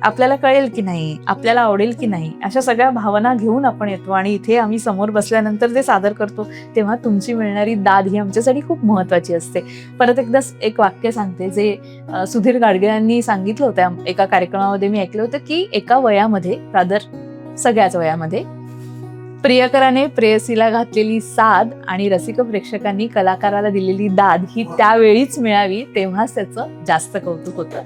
S1: आपल्याला कळेल की नाही, आपल्याला आवडेल की नाही, अशा सगळ्या भावना घेऊन आपण येतो. आणि इथे आम्ही समोर बसल्यानंतर जे सादर करतो तेव्हा तुमची मिळणारी दाद ही आमच्यासाठी खूप महत्वाची असते. परत एकदा एक वाक्य सांगते जे सुधीर गाडगे यांनी सांगितलं होतं एका कार्यक्रमामध्ये, मी ऐकलं होतं की एका वयामध्ये, रादर सगळ्याच वयामध्ये, प्रियकराने प्रेयसीला घातलेली साद आणि रसिक प्रेक्षकांनी कलाकाराला दिलेली दाद ही त्यावेळीच मिळावी, तेव्हाच त्याचं जास्त कौतुक होतं.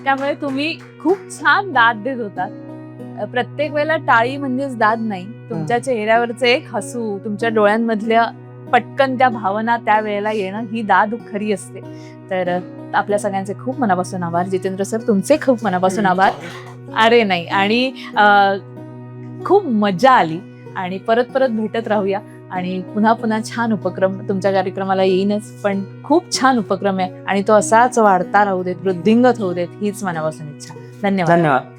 S1: त्यामुळे तुम्ही खूप छान दाद देत होतात. प्रत्येक वेळेला टाळी म्हणजेच दाद नाही, तुमच्या चेहऱ्यावरचं एक हसू, तुमच्या डोळ्यांमधल्या पटकन त्या भावना त्या वेळेला येणं, ही दाद खरी असते. तर आपल्या सगळ्यांचे खूप मनापासून आभार. जितेंद्र सर, तुमचे खूप मनापासून आभार. अरे नाही, आणि खूप मजा आली आणि परत परत भेटत राहूया आणि पुन्हा पुन्हा छान उपक्रम तुमच्या कार्यक्रमाला येईनच, पण खूप छान उपक्रम आहे आणि तो असाच वाढता राहू देत, वृद्धिंगत होऊ देत, हीच मनापासून इच्छा. धन्यवाद.
S2: धन्यवाद.